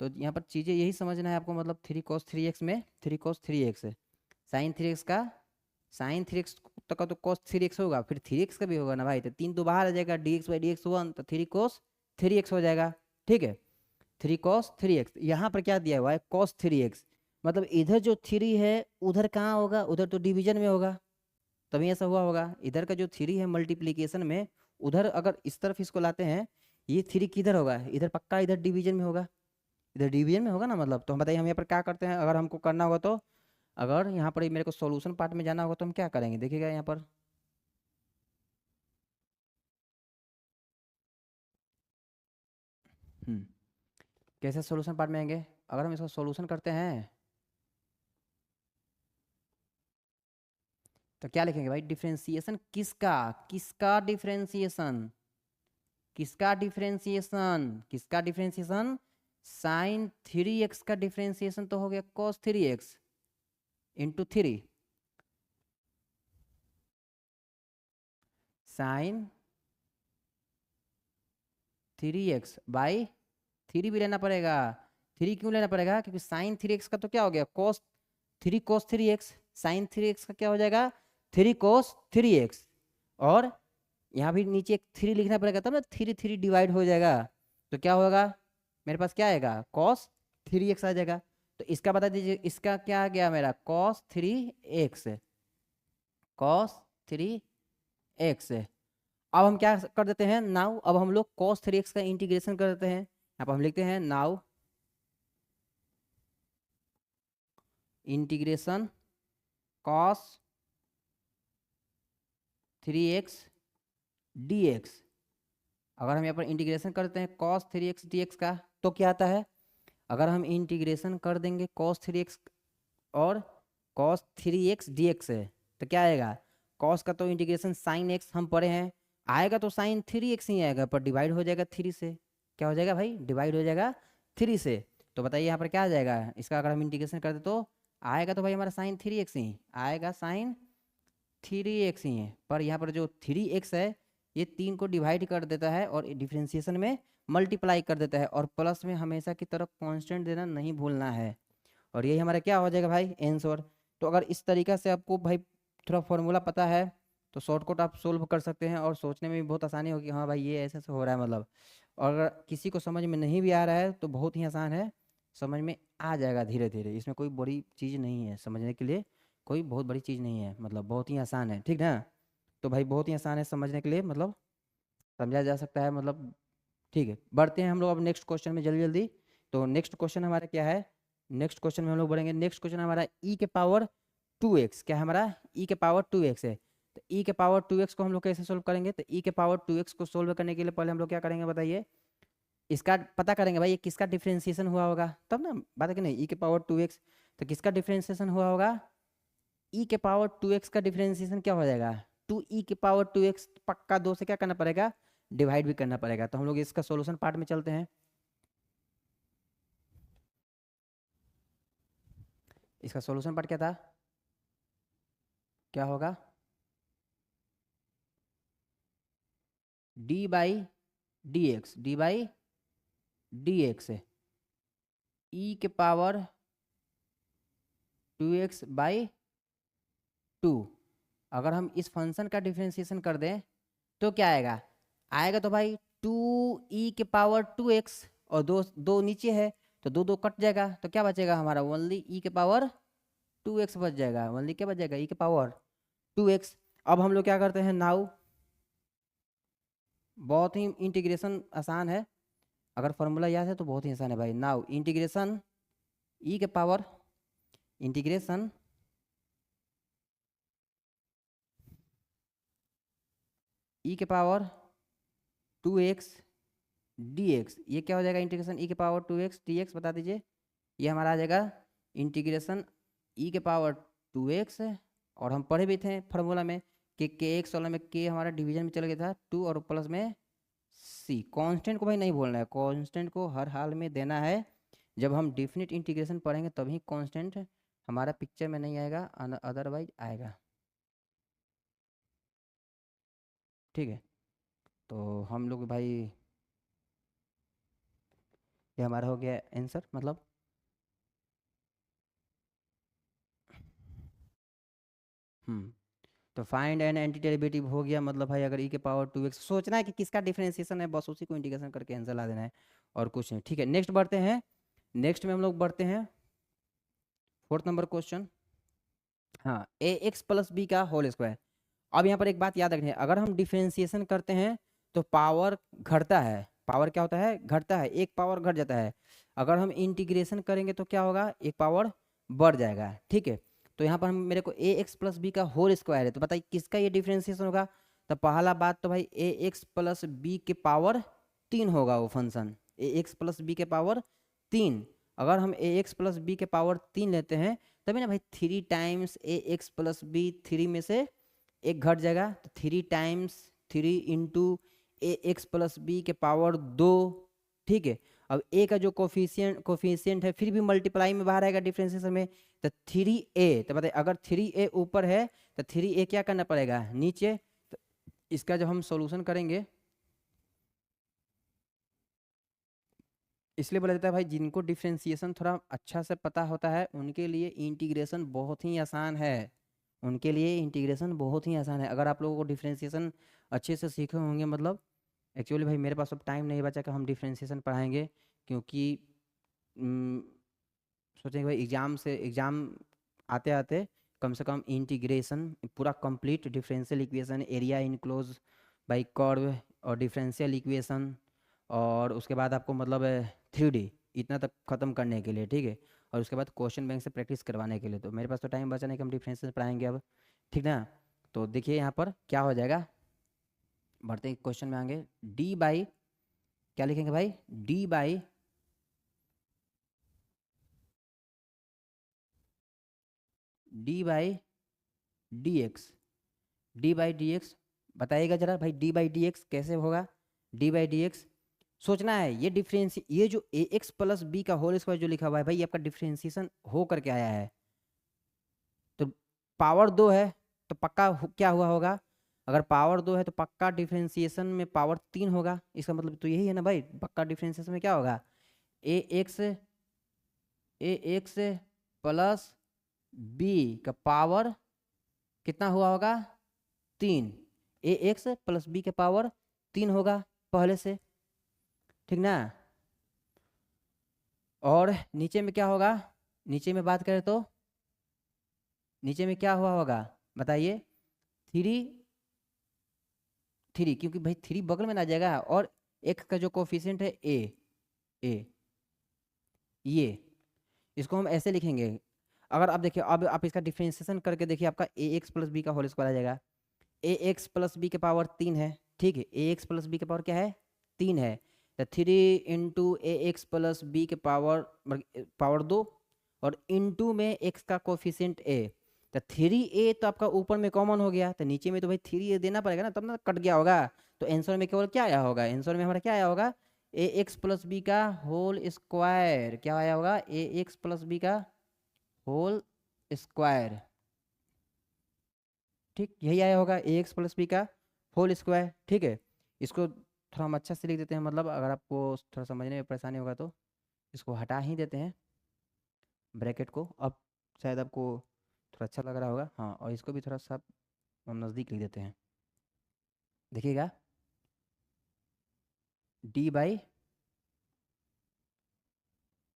तो यहाँ पर चीज़ें यही समझना है आपको, मतलब 3 कॉस 3x में 3 कॉस 3x है, साइन 3x का, साइन 3x तक का तो कॉस 3x होगा, फिर 3x का भी होगा ना भाई, तो 3 तो बाहर आ जाएगा, dx बाई डी एक्स 1, तो 3 कॉस 3x हो जाएगा, ठीक है। 3 कॉस 3x, यहाँ पर क्या दिया हुआ है कॉस 3x, मतलब इधर जो 3 है उधर कहाँ होगा, उधर तो डिवीजन में होगा, तभी ऐसा हुआ होगा, इधर का जो 3 है मल्टीप्लीकेशन में, उधर अगर इस तरफ इसको लाते हैं, ये 3 किधर होगा, इधर पक्का इधर डिवीजन में होगा, इधर डिवीजन में होगा ना, मतलब तो हम बताइए हम यहाँ पर क्या करते हैं, अगर हमको करना होगा तो, अगर यहाँ पर मेरे को सॉल्यूशन पार्ट में जाना होगा तो हम क्या करेंगे, देखिएगा यहाँ पर कैसे सॉल्यूशन पार्ट में आएंगे। अगर हम इसका सॉल्यूशन करते हैं तो क्या लिखेंगे भाई, डिफरेंशिएशन किसका, किसका डिफरेंशिएशन, किसका डिफरेंशिएशन, किसका डिफरेंशिएशन, साइन 3x का डिफरेंशिएशन तो हो गया cos 3x into 3, sign 3x by 3 भी लेना पड़ेगा। 3 क्यों लेना पड़ेगा, क्योंकि साइन 3x का तो क्या हो गया cos 3 cos 3x, sign 3x का क्या हो जाएगा 3 cos 3x, और यहाँ भी नीचे एक 3 लिखना पड़ेगा, तब ना 3 3 डिवाइड हो जाएगा, तो क्या होगा मेरे पास, क्या आएगा cos 3x आ जाएगा। तो इसका बता दीजिए, इसका क्या आ गया मेरा cos 3x, cos 3x। अब हम क्या कर देते हैं नाउ, अब हम लोग cos 3x का इंटीग्रेशन कर देते हैं, यहाँ पर हम लिखते हैं now integration cos 3x dx। अगर हम यहाँ पर इंटीग्रेशन करते हैं cos 3x dx का तो क्या आता है, अगर हम इंटीग्रेशन कर देंगे cos 3x और cos 3x dx से तो क्या आएगा, cos का तो इंटीग्रेशन sin x हम पढ़े हैं, आएगा तो sin 3x ही आएगा, पर डिवाइड हो जाएगा 3 से, क्या हो जाएगा भाई डिवाइड हो जाएगा 3 से। तो बताइए यहाँ पर क्या आ जाएगा, इसका अगर हम इंटीग्रेशन करते तो आएगा तो भाई हमारा sin 3x ही आएगा, sin 3x ही है, पर यहाँ पर जो 3x है ये 3 को डिवाइड कर देता है और डिफरेंशिएशन में मल्टीप्लाई कर देता है, और प्लस में हमेशा की तरफ कांस्टेंट देना नहीं भूलना है, और यही हमारा क्या हो जाएगा भाई आंसर। तो अगर इस तरीका से आपको भाई थोड़ा फॉर्मूला पता है तो शॉर्टकट आप सोल्व कर सकते हैं, और सोचने में भी बहुत आसानी होगी, हाँ भाई ये ऐसे ऐसे हो रहा है मतलब। और अगर किसी को समझ में नहीं भी आ रहा है तो बहुत ही आसान है, समझ में आ जाएगा धीरे धीरे, इसमें कोई बड़ी चीज़ नहीं है, समझने के लिए कोई बहुत बड़ी चीज़ नहीं है, मतलब बहुत ही आसान है, ठीक ना। तो भाई बहुत ही आसान है समझने के लिए, मतलब समझा जा सकता है, मतलब ठीक है। बढ़ते हैं हम लोग अब नेक्स्ट क्वेश्चन में जल्दी जल्दी। तो नेक्स्ट क्वेश्चन हमारा क्या है, नेक्स्ट क्वेश्चन में हम लोग बढ़ेंगे, नेक्स्ट क्वेश्चन हमारा e के पावर 2x, क्या है हमारा e के पावर 2x है। तो e के पावर 2x को हम लोग कैसे सोल्व करेंगे, तो e के पावर 2x को सोल्व करने के लिए पहले हम लोग क्या करेंगे बताइए, इसका पता करेंगे भाई ये किसका डिफरेंशिएशन हुआ होगा, तब ना बात है कि नहीं, e के पावर 2x तो किसका डिफरेंशिएशन हुआ होगा, e के पावर 2x का डिफरेंशिएशन क्या हो जाएगा 2e के पावर 2x, पक्का 2 से क्या करना पड़ेगा डिवाइड भी करना पड़ेगा। तो हम लोग इसका सॉल्यूशन पार्ट में चलते हैं, इसका सॉल्यूशन पार्ट क्या था, क्या होगा d by d x, D by d x e के पावर 2x बाई 2। अगर हम इस फंक्शन का डिफरेंशिएशन कर दें तो क्या आएगा, आएगा तो भाई 2e के पावर 2x, और दो दो नीचे है तो दो दो कट जाएगा, तो क्या बचेगा हमारा ओनली e के पावर 2x बच जाएगा, ओनली क्या बच जाएगा e के पावर 2x। अब हम लोग क्या करते हैं नाउ, बहुत ही इंटीग्रेशन आसान है, अगर फॉर्मूला याद है तो बहुत ही आसान है भाई। नाउ इंटीग्रेशन e के पावर, इंटीग्रेशन e के पावर 2x dx, ये क्या हो जाएगा इंटीग्रेशन e के पावर 2x dx, बता दीजिए। ये हमारा आ जाएगा इंटीग्रेशन e के पावर 2x, और हम पढ़े भी थे फार्मूला में कि kx वाला में k हमारा डिवीजन में चल गया था 2 और प्लस में c। कांस्टेंट को भाई नहीं भूलना है, कांस्टेंट को हर हाल में देना है, जब हम डेफिनेट इंटीग्रेशन पढ़ेंगे तभी कांस्टेंट हमारा पिक्चर में नहीं आएगा, अदरवाइज आएगा, ठीक है। तो हम लोग भाई ये हमारा हो गया आंसर, मतलब तो फाइंड एंड एंटी डेरिवेटिव हो गया, मतलब भाई अगर e के पावर 2x सोचना है कि किसका डिफरेंशिएशन है, बस उसी को इंटीग्रेशन करके आंसर ला देना है, और कुछ नहीं, ठीक है। नेक्स्ट बढ़ते हैं, नेक्स्ट में हम लोग बढ़ते हैं 4th नंबर क्वेश्चन, हाँ ए एक्स प्लस बी का होल स्क्वायर। अब यहाँ पर एक बात याद रखनी है, अगर हम डिफरेंशिएशन करते हैं तो पावर घटता है, पावर क्या होता है, घटता है, एक पावर घट जाता है। अगर हम इंटीग्रेशन करेंगे तो क्या होगा, एक पावर बढ़ जाएगा, ठीक है। तो यहाँ पर हम मेरे को ए एक्स प्लस बी का होल स्क्वायर है, तो बताइए किसका ये डिफ्रेंसिएशन होगा। तो पहला बात तो भाई ए एक्स प्लस बी के पावर 3 होगा वो फंक्शन, ए एक्स प्लस बी के पावर 3। अगर हम ए एक्स प्लस बी के पावर 3 लेते हैं तभी ना भाई 3 टाइम्स ए एक्स प्लस बी, 3 में से एक घट जाएगा, तो 3 टाइम्स 3 इंटू ए एक्स प्लस बी के पावर 2, ठीक है। अब ए का जो कोफिशियंट है फिर भी मल्टीप्लाई में बाहर आएगा डिफ्रेंशिएशन में, तो 3a, तो बताइए अगर 3a ऊपर है तो 3a क्या करना पड़ेगा नीचे। तो इसका जब हम सॉल्यूशन करेंगे, इसलिए बोला जाता है भाई जिनको डिफ्रेंशिएशन थोड़ा अच्छा से पता होता है उनके लिए इंटीग्रेशन बहुत ही आसान है, उनके लिए इंटीग्रेशन बहुत ही आसान है। अगर आप लोगों को डिफ्रेंशिएशन अच्छे से सीखे होंगे, मतलब एक्चुअली भाई मेरे पास अब टाइम नहीं बचा कि हम डिफ्रेंशिएशन पढ़ाएंगे, क्योंकि सोचेंगे भाई एग्ज़ाम आते आते कम से कम इंटीग्रेशन पूरा complete, differential equation, area enclose by curve और डिफरेंशियल इक्वेशन, और उसके बाद आपको मतलब 3D इतना तक ख़त्म करने के लिए, ठीक है। और उसके बाद क्वेश्चन बैंक से प्रैक्टिस करवाने के लिए, तो मेरे पास तो टाइम बचा नहीं कि हम डिफरेंशियल पढ़ाएंगे अब, ठीक ना। तो देखिए यहाँ पर क्या हो जाएगा, बढ़ते हैं क्वेश्चन में आगे। डी बाई क्या लिखेंगे भाई, D by d x, D by d x, बताइएगा जरा भाई डी बाई डी एक्स कैसे होगा। डी बाई डी एक्स सोचना है, ये डिफरेंस, ये जो ए एक्स प्लस बी का होल स्क्वायर जो लिखा हुआ है भाई, ये आपका डिफरेंशिएशन हो करके आया है, तो पावर 2 है तो पक्का क्या हुआ होगा, अगर पावर 2 है तो पक्का डिफरेंशिएशन में पावर 3 होगा, इसका मतलब तो यही है ना भाई, पक्का डिफरेंशिएशन में क्या होगा, ए एक्स प्लस बी का पावर कितना हुआ होगा 3, ए एक्स प्लस बी के पावर 3 होगा पहले से, ठीक ना। और नीचे में क्या होगा, नीचे में बात करें तो नीचे में क्या हुआ होगा बताइए, 3 क्योंकि भाई 3 बगल में ना जाएगा, और एक्स का जो कोफिशिएंट है ए ये, इसको हम ऐसे लिखेंगे। अगर आप देखिए, अब आप इसका डिफ्रेंशिएशन करके देखिए, आपका ए एक्स प्लस बी का होल स्क्वायर आ जाएगा। ए एक्स प्लस बी के पावर 3 है, ठीक है, ए एक्स प्लस बी के पावर क्या है 3 है, तो 3 इंटू ए एक्स प्लस बी के पावर 2, और इंटू में एक्स का कोफिशिएंट ए, तो 3a तो आपका ऊपर में कॉमन हो गया, तो नीचे में तो भाई 3a देना पड़ेगा ना, तब ना कट गया होगा। तो आंसर में केवल क्या आया होगा, आंसर में हमारा क्या आया होगा, ए एक्स प्लस बी का होल स्क्वायर, क्या आया होगा ए एक्स प्लस बी का होल स्क्वायर, ठीक, यही आया होगा ए एक्स प्लस बी का होल स्क्वायर, ठीक है। इसको थोड़ा हम अच्छा से लिख देते हैं, मतलब अगर आपको थोड़ा समझने में परेशानी होगा तो इसको हटा ही देते हैं ब्रैकेट को, अब शायद आपको थोड़ा अच्छा लग रहा होगा, हाँ, और इसको भी थोड़ा सा हम नज़दीक लिख देते हैं, देखिएगा डी बाई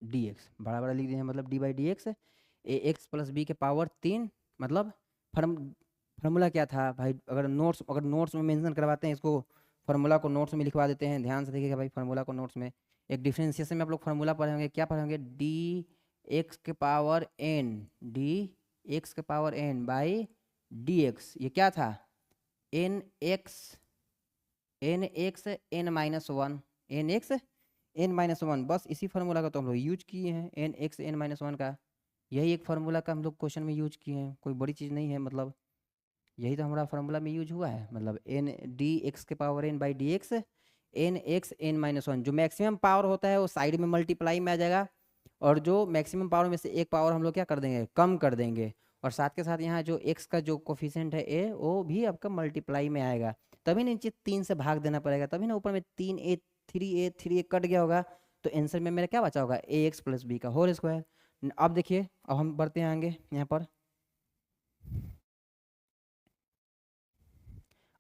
डी एक्स बड़ा बड़ा लिख दिए हैं, मतलब d by d x, a x plus b के पावर 3, मतलब फार्मूला क्या था भाई, अगर नोट्स में मेंशन करवाते हैं इसको, फार्मूला को नोट्स में लिखवा देते हैं, ध्यान से देखिएगा भाई फार्मूला को नोट्स में, एक डिफरेंशिएशन में आप लोग फार्मूला पढ़े होंगे, क्या पढ़े होंगे, डी एक्स के पावर एन, डी एक्स के power n by d x, ये क्या था n x n minus one, n x n minus one, बस इसी फार्मूला का तो हम लोग यूज किए हैं, n x n minus one का, यही एक फार्मूला का हम लोग क्वेश्चन में यूज किए हैं, कोई बड़ी चीज़ नहीं है, मतलब यही तो हमारा फार्मूला में यूज हुआ है, मतलब एन डी एक्स के power n by d x n minus one, जो मैक्सिमम पावर होता है वो साइड में मल्टीप्लाई में आ जाएगा, और जो मैक्सिमम पावर में से एक पावर हम लोग क्या कर देंगे, कम कर देंगे, और साथ के साथ यहाँ जो एक्स का जो कोफिशिएंट है ए, वो भी आपका मल्टीप्लाई में आएगा, तभी नीचे 3 से भाग देना पड़ेगा, तभी ना ऊपर में 3a कट गया होगा, तो आंसर में मेरा क्या बचा होगा ए एक्स प्लस बी का होल स्क्वायर। अब देखिए, अब हम बढ़ते हैं आगे यहाँ पर,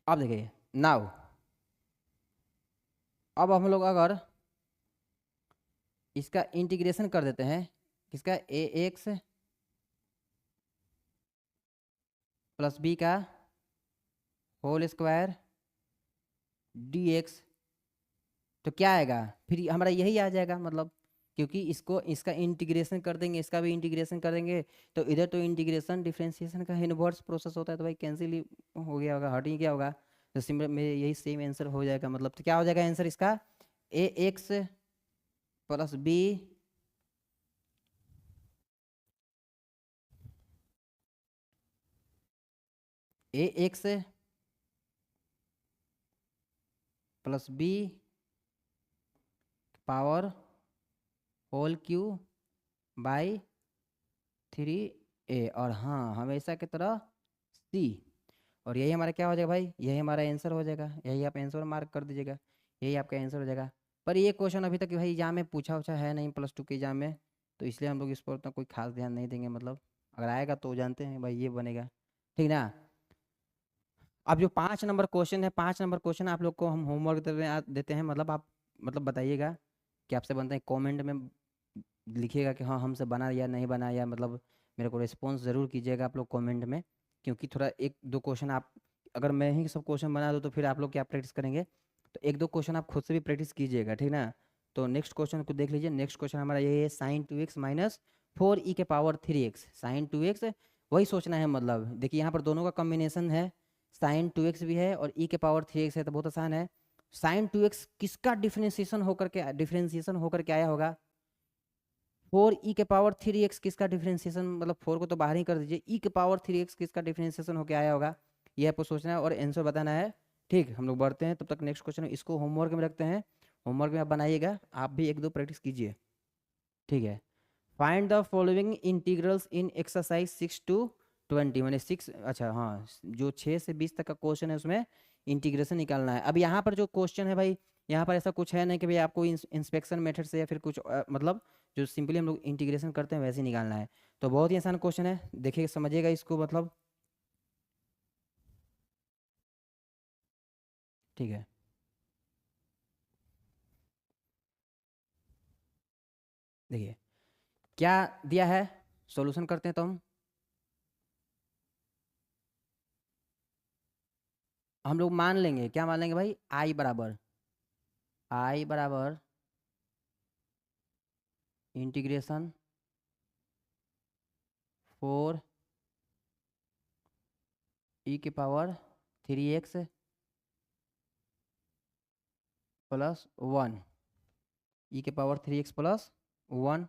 अब देखिए नाउ, अब हम लोग अगर इसका इंटीग्रेशन कर देते हैं, किसका ए एक्स प्लस बी का होल स्क्वायर डी एक्स, तो क्या आएगा, फिर हमारा यही आ जाएगा मतलब, क्योंकि इसको इसका इंटीग्रेशन कर देंगे, इसका भी इंटीग्रेशन कर देंगे, तो इधर तो इंटीग्रेशन डिफरेंशिएशन का इनवर्स प्रोसेस होता है, तो भाई कैंसिल ही हो गया होगा, हट ही गया होगा। तो सिंपल मेरे यही सेम आंसर हो जाएगा, मतलब तो क्या हो जाएगा आंसर इसका, a x plus b a x plus b power whole cube by 3a, और हाँ हमेशा की तरह सी। और यही हमारा क्या हो जाएगा भाई, यही हमारा आंसर हो जाएगा, यही आप आंसर मार्क कर दीजिएगा, यही आपका आंसर हो जाएगा। पर ये क्वेश्चन अभी तक भाई एग्जाम में पूछा उछा है नहीं, +2 के एग्जाम में, तो इसलिए हम लोग इस पर उतना कोई खास ध्यान नहीं देंगे, मतलब अगर आएगा तो जानते हैं भाई ये बनेगा, ठीक ना। अब जो 5 नंबर क्वेश्चन है, 5 नंबर क्वेश्चन आप लोग को हम होमवर्क देते हैं, मतलब आप मतलब बताइएगा कि आपसे बनता है, कमेंट में लिखिएगा कि हाँ हमसे बना या नहीं बना, या मतलब मेरे को रिस्पॉन्स ज़रूर कीजिएगा आप लोग कमेंट में, क्योंकि थोड़ा 1-2 क्वेश्चन आप, अगर मैं ही सब क्वेश्चन बना दूँ तो फिर आप लोग क्या प्रैक्टिस करेंगे, तो 1-2 क्वेश्चन आप खुद से भी प्रैक्टिस कीजिएगा, ठीक ना। तो नेक्स्ट क्वेश्चन को देख लीजिए, नेक्स्ट क्वेश्चन हमारा ये है साइन 2x माइनस 4e के पावर 3x, साइन 2x वही सोचना है, मतलब देखिए यहाँ पर दोनों का कॉम्बिनेशन है, साइन 2x भी है और e के पावर 3x है, तो बहुत आसान है। साइन 2x किसका डिफरेंशिएशन होकर के आया होगा, 4e के पावर 3x किसका डिफरेंशिएशन, मतलब 4 को तो बाहर ही कर दीजिए, e के पावर 3x किसका डिफरेंशिएशन होकर आया होगा, ये आपको सोचना है और आंसर बताना है। ठीक, हम लोग बढ़ते हैं, तब तक नेक्स्ट क्वेश्चन इसको होमवर्क में रखते हैं, होमवर्क में आप बनाइएगा, आप भी 1-2 प्रैक्टिस कीजिए, ठीक है। Find the following integrals in exercise 6 to 20, मैंने 6, अच्छा हाँ, जो 6 से 20 तक का क्वेश्चन है उसमें इंटीग्रेशन निकालना है। अब यहाँ पर जो क्वेश्चन है भाई, यहाँ पर ऐसा कुछ है नहीं कि भाई आपको इंस्पेक्शन मेथड से या फिर कुछ मतलब जो सिंपली हम लोग इंटीग्रेशन करते हैं वैसे ही निकालना है, तो बहुत ही आसान क्वेश्चन है, देखिए समझिएगा इसको, मतलब ठीक है। देखिए क्या दिया है, सॉल्यूशन करते हैं तो हम लोग मान लेंगे, क्या मान लेंगे भाई, आई बराबर इंटीग्रेशन 4e के पावर 3x प्लस 1, e के पावर 3x प्लस 1,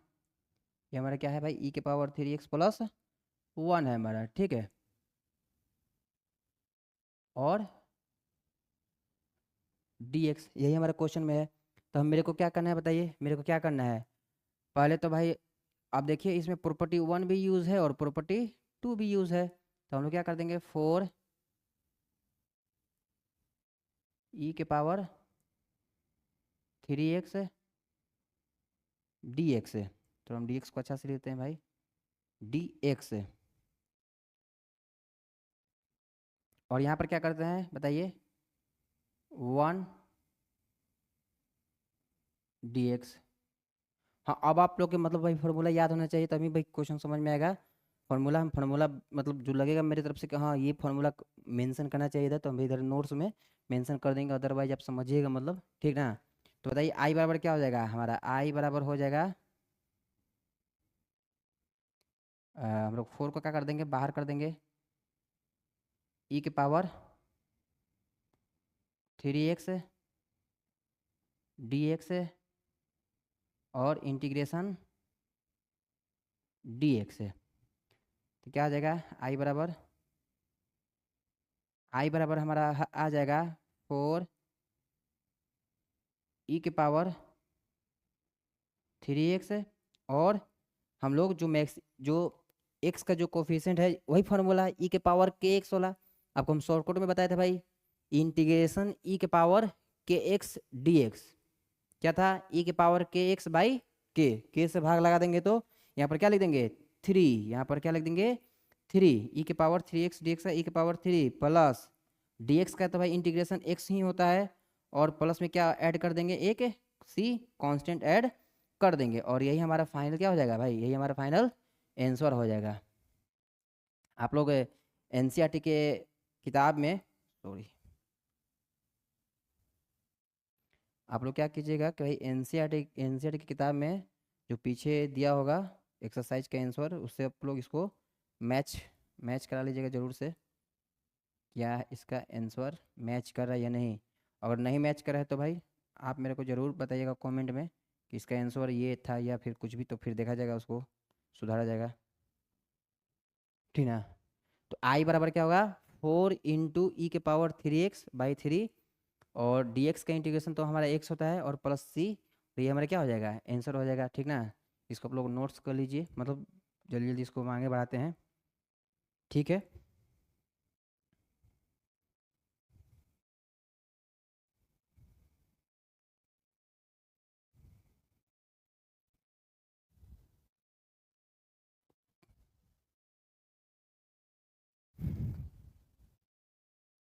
ये हमारा क्या है भाई, e के पावर 3x प्लस 1 है हमारा, ठीक है। और dx यही हमारा क्वेश्चन में है, तो हम मेरे को क्या करना है बताइए, मेरे को क्या करना है, पहले तो भाई आप देखिए इसमें प्रॉपर्टी 1 भी यूज़ है और प्रॉपर्टी 2 भी यूज़ है, तो हम लोग क्या कर देंगे, 4e के पावर 3x dx, तो हम dx को अच्छा से लेते हैं भाई, dx, और यहाँ पर क्या करते हैं बताइए, 1 dx। हाँ अब आप लोग के मतलब भाई फार्मूला याद होना चाहिए, तभी भाई क्वेश्चन समझ में आएगा। फार्मूला मतलब जो लगेगा मेरी तरफ से कि हाँ ये फार्मूला मेंशन करना चाहिए था, तो हम भी इधर नोट्स में मेंशन कर देंगे, अदरवाइज आप समझिएगा, मतलब ठीक ना। तो बताइए आई बराबर क्या हो जाएगा हमारा, आई बराबर हो जाएगा, हम लोग 4 को क्या कर देंगे, बाहर कर देंगे, ई के पावर 3x dx और इंटीग्रेशन dx, तो क्या आ जाएगा, आई बराबर हमारा आ जाएगा 4e के पावर 3x, और हम लोग जो मैक्स जो x का जो कोफिशिएंट है वही फार्मूला e के पावर के एक्स वाला, आपको हम शॉर्टकट में बताए थे भाई, इंटीग्रेशन e के पावर के एक्स डी एक्स, क्या था, e के पावर के एक्स बाई के से भाग लगा देंगे तो यहाँ पर क्या लिख देंगे 3, यहाँ पर क्या लिख देंगे 3, e के पावर 3x dx है, e के पावर 3 प्लस dx का तो भाई इंटीग्रेशन x ही होता है, और प्लस में क्या ऐड कर देंगे, एक c कांस्टेंट ऐड कर देंगे, और यही हमारा फाइनल क्या हो जाएगा भाई, यही हमारा फाइनल आंसर हो जाएगा। आप लोग एनसीईआरटी के किताब में, सॉरी, आप लोग क्या कीजिएगा कि भाई एनसीईआरटी की किताब में जो पीछे दिया होगा एक्सरसाइज का आंसर, उससे आप लोग इसको मैच मैच करा लीजिएगा ज़रूर से, क्या इसका आंसर मैच कर रहा है या नहीं। अगर नहीं मैच कर रहा है तो भाई आप मेरे को ज़रूर बताइएगा कमेंट में कि इसका आंसर ये था या फिर कुछ भी, तो फिर देखा जाएगा, उसको सुधारा जाएगा, ठीक ना। तो आई बराबर क्या होगा, 4 × e⁻³ और dx का इंटीग्रेशन तो हमारा x होता है और प्लस c, तो ये हमारा क्या हो जाएगा, आंसर हो जाएगा, ठीक ना। इसको आप लोग नोट्स कर लीजिए, मतलब जल्दी जल्दी इसको हम आगे बढ़ाते हैं, ठीक है।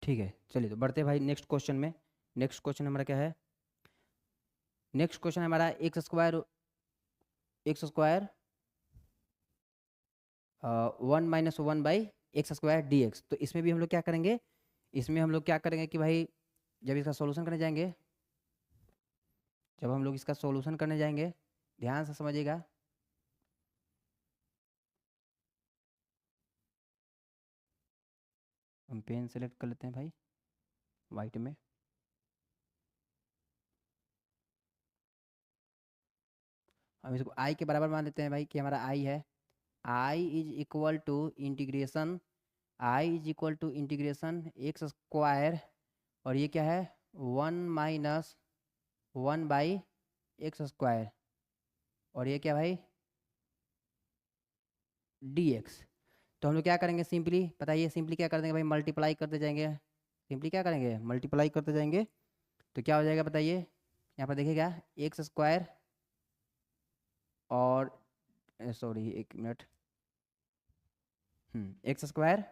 ठीक है, चलिए तो बढ़ते हैं भाई नेक्स्ट क्वेश्चन में। नेक्स्ट क्वेश्चन हमारा क्या है, नेक्स्ट क्वेश्चन हमारा एक्स स्क्वायर 1 - 1/x² तो इसमें भी हम लोग क्या करेंगे, इसमें हम लोग क्या करेंगे कि भाई जब इसका सॉल्यूशन करने जाएंगे, जब हम लोग इसका सॉल्यूशन करने जाएंगे, ध्यान से समझिएगा। हम पेन सेलेक्ट कर लेते हैं भाई वाइट में। हम इसको आई के बराबर मान लेते हैं भाई कि हमारा आई है, I is equal to integration x², और ये क्या है 1 - 1/x², और ये क्या भाई dx। तो हम लोग क्या करेंगे, सिंपली बताइए, सिंपली क्या कर देंगे भाई, मल्टीप्लाई करते जाएंगे, सिंपली क्या करेंगे मल्टीप्लाई करते जाएंगे, तो क्या हो जाएगा बताइए, यहाँ पर देखिएगा x² और सॉरी एक मिनट, x²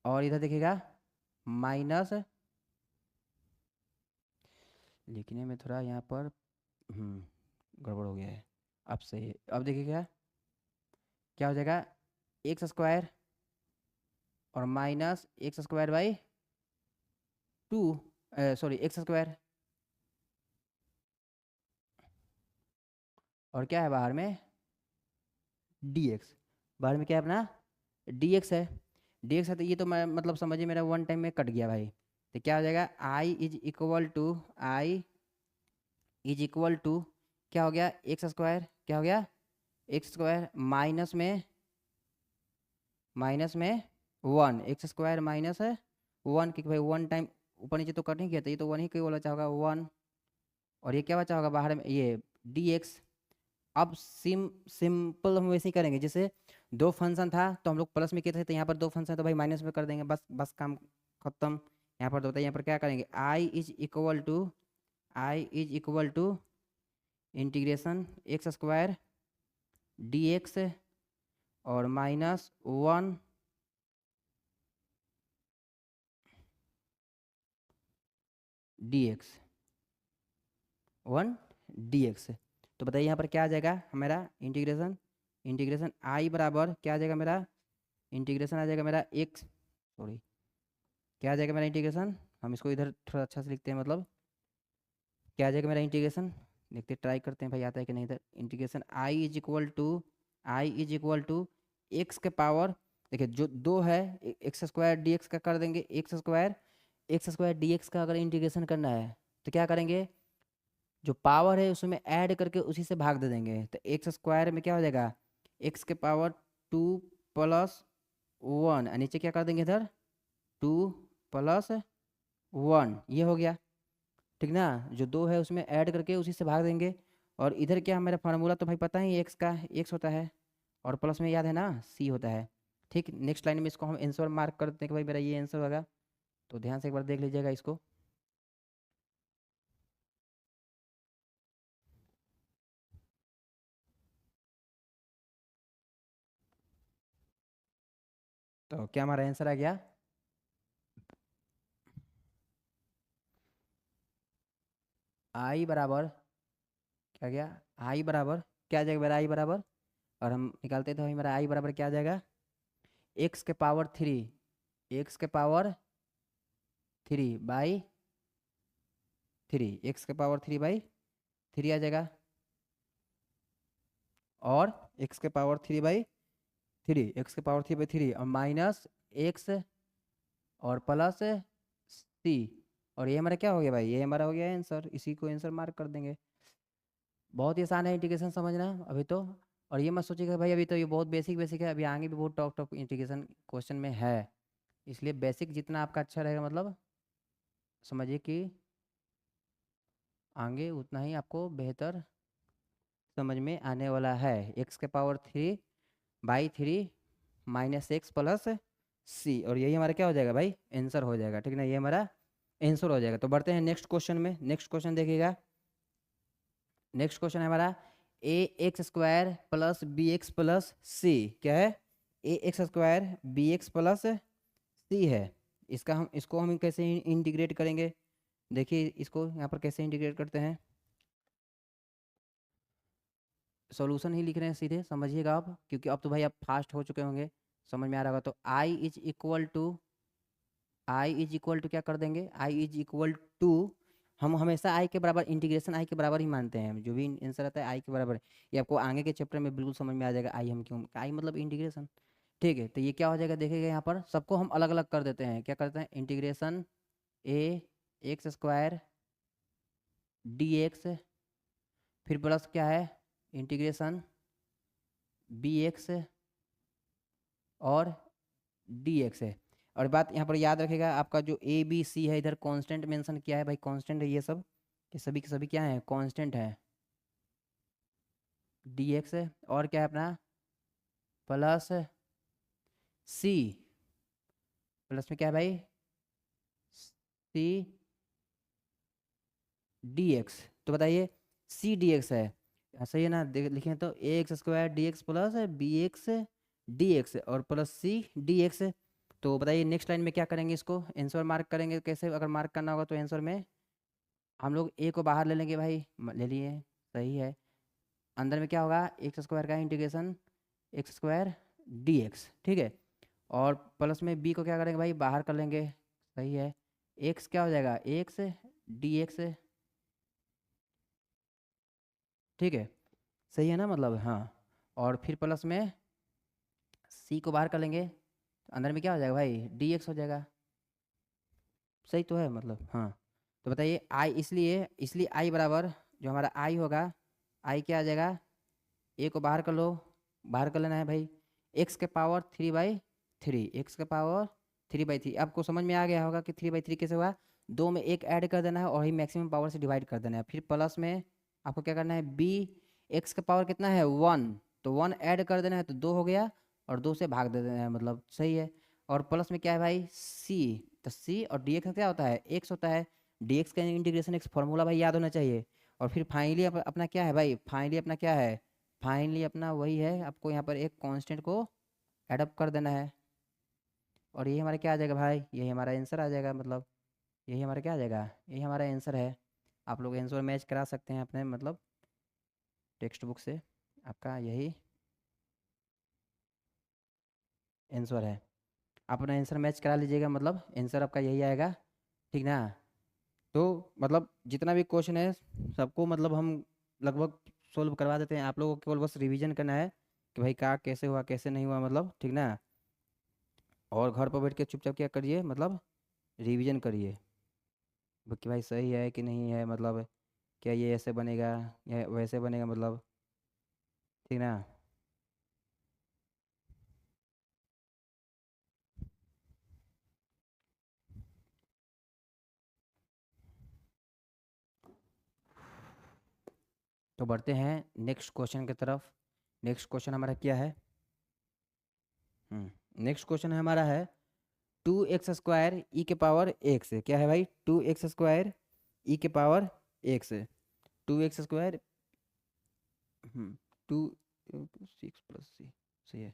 और इधर देखिएगा माइनस, लिखने में थोड़ा यहाँ पर गड़बड़ हो गया है, अब सही है। अब देखिएगा क्या हो जाएगा, x² और -x²/2, सॉरी x², और क्या है बाहर में dx, बाहर में क्या है अपना dx है, dx है, तो ये तो मैं मतलब समझिए मेरा वन टाइम में कट गया भाई। तो क्या हो जाएगा, I इज इक्वल टू क्या हो गया, x² क्या हो गया, x² माइनस में 1, x² -1, क्योंकि भाई वन टाइम ऊपर नीचे तो कट नहीं किया था, ये तो वन ही वाला चाहोगा 1, और ये क्या बचा होगा बाहर में ये dx। अब सिंपल हम वैसे ही करेंगे, जैसे दो फंक्शन था तो हम लोग प्लस में किए थे, तो यहाँ पर दो फंक्शन तो भाई माइनस में कर देंगे, बस बस काम खत्म। यहाँ पर तो होता है, यहाँ पर क्या करेंगे, I is equal to integration x² dx और -1 dx, 1 dx। तो बताइए यहाँ पर क्या आ जाएगा हमारा इंटीग्रेशन, इंटीग्रेशन I बराबर क्या आ जाएगा मेरा, इंटीग्रेशन आ जाएगा मेरा x, सॉरी क्या आ जाएगा मेरा इंटीग्रेशन, हम इसको इधर थोड़ा अच्छा से लिखते हैं, मतलब क्या आ जाएगा मेरा इंटीग्रेशन, देखते ट्राई करते हैं भाई आता है कि नहीं। इधर integration I is equal to x के पावर, देखिए जो दो है x² dx का कर देंगे, x² dx का अगर इंटीग्रेशन करना है तो क्या करेंगे, जो पावर है उसमें ऐड करके उसी से भाग दे देंगे, तो x² में क्या हो जाएगा x⁻² + 1, नीचे क्या कर देंगे इधर 2 + 1, ये हो गया, ठीक ना। जो दो है उसमें ऐड करके उसी से भाग देंगे, और इधर क्या मेरा फार्मूला तो भाई पता ही एक्स का एक्स होता है, और प्लस में याद है ना सी होता है। ठीक, नेक्स्ट लाइन में इसको हम आंसर मार्क कर देते हैं कि भाई मेरा ये आंसर होगा, तो ध्यान से एक बार देख लीजिएगा इसको। तो क्या हमारा आंसर आ गया, आई बराबर क्या गया, आई बराबर क्या आ जाएगा मेरा आई बराबर, और हम निकालते तो हमारा आई बराबर क्या आ जाएगा x⁻³ x⁻³ बाई 3, एक्स के पावर 3/3 आ जाएगा, और एक्स के पावर 3/3, एक्स के पावर 3/3 और माइनस एक्स और प्लस सी। और ये हमारा क्या हो गया भाई, ये हमारा हो गया आंसर, इसी को आंसर मार्क कर देंगे। बहुत ही आसान है इंटीग्रेशन समझना अभी तो। और ये मत सोचिएगा भाई अभी तो ये बहुत बेसिक बेसिक है, अभी आगे भी बहुत टॉप टॉप इंटीग्रेशन क्वेश्चन में है, इसलिए बेसिक जितना आपका अच्छा रहेगा मतलब समझिए कि आगे उतना ही आपको बेहतर समझ में आने वाला है। एक्स के power 3/3 minus x plus c, और यही हमारा क्या हो जाएगा भाई, आंसर हो जाएगा, ठीक ना, ये हमारा आंसर हो जाएगा। तो बढ़ते हैं नेक्स्ट क्वेश्चन में। नेक्स्ट क्वेश्चन देखिएगा, नेक्स्ट क्वेश्चन है हमारा a x square plus b x plus c. क्या है, a x square b x plus c है। इसको हम कैसे इंटीग्रेट करेंगे, देखिए इसको यहाँ पर कैसे इंटीग्रेट करते हैं। सॉल्यूशन ही लिख रहे हैं सीधे, समझिएगा आप, क्योंकि अब तो भाई आप फास्ट हो चुके होंगे, समझ में आ रहा होगा। तो आई इज इक्वल टू क्या कर देंगे, आई इज इक्वल टू, हम हमेशा आई के बराबर, इंटीग्रेशन आई के बराबर ही मानते हैं, जो भी आंसर आता है आई के बराबर। ये आपको आगे के चैप्टर में बिल्कुल समझ में आ जाएगा, आई हम क्यों, आई मतलब इंटीग्रेशन। ठीक है, तो ये क्या हो जाएगा देखिएगा, यहाँ पर सबको हम अलग अलग कर देते हैं। क्या करते हैं, इंटीग्रेशन ए एक्स स्क्वायर डी एक्स, फिर प्लस क्या है, इंटीग्रेशन बी एक्स और डी एक्स है। और बात यहाँ पर याद रखेगा, आपका जो ए बी सी है इधर कांस्टेंट मेंशन किया है भाई, कांस्टेंट है ये सब, ये सभी के सभी क्या है, कांस्टेंट है। डी एक्स और क्या है अपना, प्लस सी, प्लस में क्या है भाई, सी डी एक्स। तो बताइए सी डी एक्स है, सही है ना, देख लिखे तो a x square d x plus b x d x और प्लस सी डी एक्स। तो बताइए नेक्स्ट लाइन में क्या करेंगे, इसको आंसर मार्क करेंगे कैसे, अगर मार्क करना होगा तो आंसर में हम लोग ए को बाहर ले लेंगे भाई, ले लिए, सही है। अंदर में क्या होगा, एक्स स्क्वायर का integration x square d x, ठीक है। और प्लस में बी को क्या करेंगे भाई, बाहर कर लेंगे, सही है। एक्स क्या हो जाएगा, एक्स डी एक्स, ठीक है, सही है ना मतलब, हाँ। और फिर प्लस में सी को बाहर कर लेंगे, तो अंदर में क्या हो जाएगा भाई, डी एक्स हो जाएगा, सही तो है मतलब, हाँ। तो बताइए आई, इसलिए इसलिए आई बराबर जो हमारा आई होगा, आई क्या आ जाएगा, ए को बाहर कर लो, बाहर कर लेना है भाई, एक्स के पावर 3/3, एक्स के पावर 3/3। आपको समझ में आ गया होगा कि 3/3 कैसे हुआ, दो में एक ऐड कर देना है और ही मैक्सिमम पावर से डिवाइड कर देना है। फिर प्लस में आपको क्या करना है, बी एक्स का पावर कितना है 1, तो 1 ऐड कर देना है तो 2 हो गया, और 2 से भाग दे देना है, मतलब सही है। और प्लस में क्या है भाई, सी, तो सी और डी एक्स क्या होता है, एक्स होता है, डी एक्स का इंटीग्रेशन एक्स फॉर्मूला भाई याद होना चाहिए। और फिर फाइनली अपना क्या है भाई, फाइनली अपना क्या है, फाइनली अपना वही है, आपको यहाँ पर एक कांस्टेंट को एडअप कर देना है, और ये हमारा क्या आ जाएगा भाई, यही हमारा आंसर आ जाएगा, मतलब यही हमारा क्या आ जाएगा, यही हमारा आंसर है। आप लोग आंसर मैच करा सकते हैं अपने मतलब टेक्स्ट बुक से, आपका यही आंसर है। आप अपना आंसर मैच करा लीजिएगा, मतलब आंसर आपका यही आएगा, ठीक ना। तो मतलब जितना भी क्वेश्चन है सबको मतलब हम लगभग सोल्व करवा देते हैं, आप लोगों को केवल बस रिवीजन करना है कि भाई क्या कैसे हुआ कैसे नहीं हुआ, मतलब ठीक ना। और घर पर बैठ के चुपचाप क्या करिए, मतलब रिवीजन करिए कि भाई सही है कि नहीं है, मतलब क्या ये ऐसे बनेगा या वैसे बनेगा, मतलब ठीक ना। तो बढ़ते हैं नेक्स्ट क्वेश्चन की तरफ। नेक्स्ट क्वेश्चन हमारा क्या है, नेक्स्ट क्वेश्चन हमारा है 2x² ई के पावर एक्स। क्या है भाई, 2x² ई के power x, 2x², to 6 + c, सही है।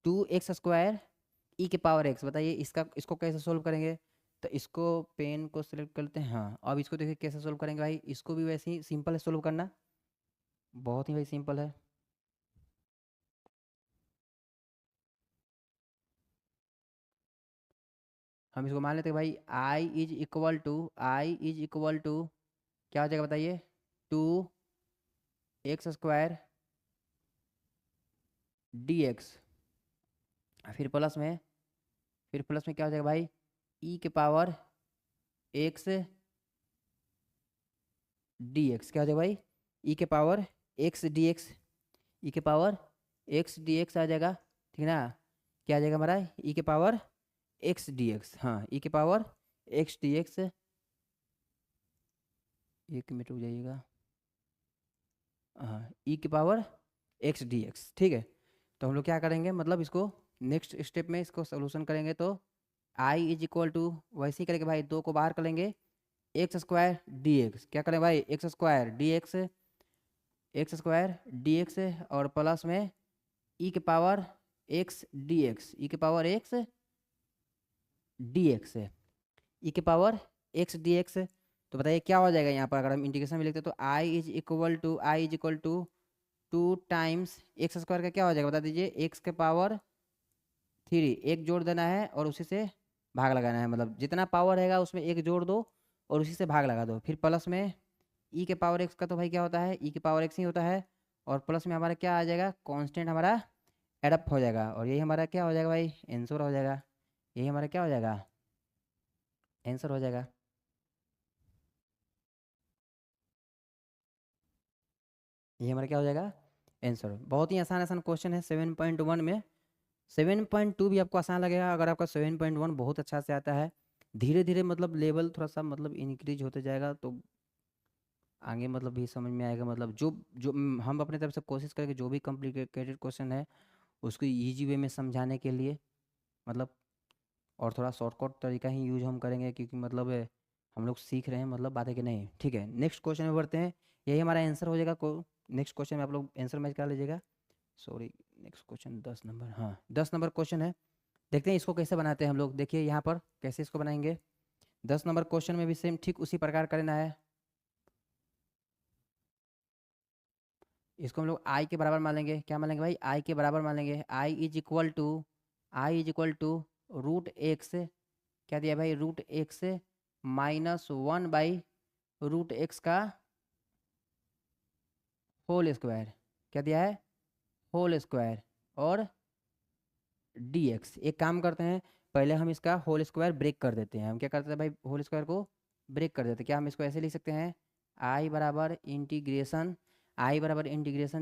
2x² ई के पावर एक्स, बताइए इसको कैसे सोल्व करेंगे। तो इसको पेन को सिलेक्ट करते हैं, हाँ। अब इसको देखिए कैसे सोल्व करेंगे भाई, इसको भी वैसे ही सिंपल है सोल्व करना, बहुत ही भाई सिंपल है। हम इसको मान लेते हैं भाई, आई इज इक्वल टू क्या हो जाएगा बताइए, 2x² dx, फिर प्लस में क्या हो जाएगा भाई, e के पावर x dx, क्या हो जाएगा भाई, e के पावर x dx, e के पावर x dx आ जाएगा, ठीक ना। क्या आ जाएगा हमारा, e के पावर x dx, हाँ e के पावर x dx, 1 मिनट रुक जाइएगा, हाँ e के पावर x dx, ठीक है। तो हम लोग क्या करेंगे, मतलब इसको नेक्स्ट स्टेप में इसको सोल्यूशन करेंगे, तो i इज इक्वल टू, वैसे ही करेंगे भाई, 2 को बाहर कर लेंगे, x² dx, क्या करें भाई, x² dx और प्लस में e के पावर x dx, e के पावर x dx है, e के पावर x dx। तो बताइए क्या हो जाएगा यहाँ पर, अगर हम इंटीग्रेशन में लिखते तो i is equal to 2 times x² का क्या हो जाएगा बता दीजिए, x के पावर 3, एक जोड़ देना है और उसी से भाग लगाना है, मतलब जितना पावर रहेगा उसमें एक जोड़ दो और उसी से भाग लगा दो, फिर प्लस में e के पावर x का तो भाई क्या होता है, e के पावर x ही होता है, और प्लस में हमारा क्या आ जाएगा, कांस्टेंट हमारा एडअप हो जाएगा, और यही हमारा क्या हो जाएगा भाई, आंसर हो जाएगा, यही हमारा क्या हो जाएगा, आंसर हो जाएगा। ये हमारा क्या हो जाएगा, आंसर। बहुत ही आसान आसान क्वेश्चन है 7.1 में। 7.2 भी आपको आसान लगेगा अगर आपका 7.1 बहुत अच्छा से आता है। धीरे धीरे मतलब लेवल थोड़ा सा मतलब इंक्रीज होते जाएगा, तो आगे मतलब भी समझ में आएगा, मतलब जो जो हम अपने तरफ से कोशिश करेंगे जो भी कॉम्प्लिकेटेड क्वेश्चन है उसको ईजी वे में समझाने के लिए, मतलब और थोड़ा शॉर्टकट तरीका ही यूज हम करेंगे, क्योंकि मतलब हम लोग सीख रहे हैं, मतलब बात है कि नहीं, ठीक है। नेक्स्ट क्वेश्चन में बढ़ते हैं, यही हमारा आंसर हो जाएगा। नेक्स्ट क्वेश्चन में आप लोग आंसर मैच कर लीजिएगा, सॉरी नेक्स्ट क्वेश्चन 10 नंबर, हाँ 10 नंबर क्वेश्चन है। देखते हैं इसको कैसे बनाते हैं हम लोग, देखिए यहाँ पर कैसे इसको बनाएंगे। 10 नंबर क्वेश्चन में भी सेम ठीक उसी प्रकार करना है। इसको हम लोग आई के बराबर मान लेंगे, क्या मान लेंगे भाई, आई के बराबर मान लेंगे, आई इज इक्वल टू √x, क्या दिया भाई, √x -1/√x का होल स्क्वायर, क्या दिया है, होल स्क्वायर, और dx। एक काम करते हैं, पहले हम इसका होल स्क्वायर ब्रेक कर देते हैं, हम क्या करते हैं भाई, होल स्क्वायर को ब्रेक कर देते हैं। क्या हम इसको ऐसे लिख सकते हैं, आई बराबर इंटीग्रेशन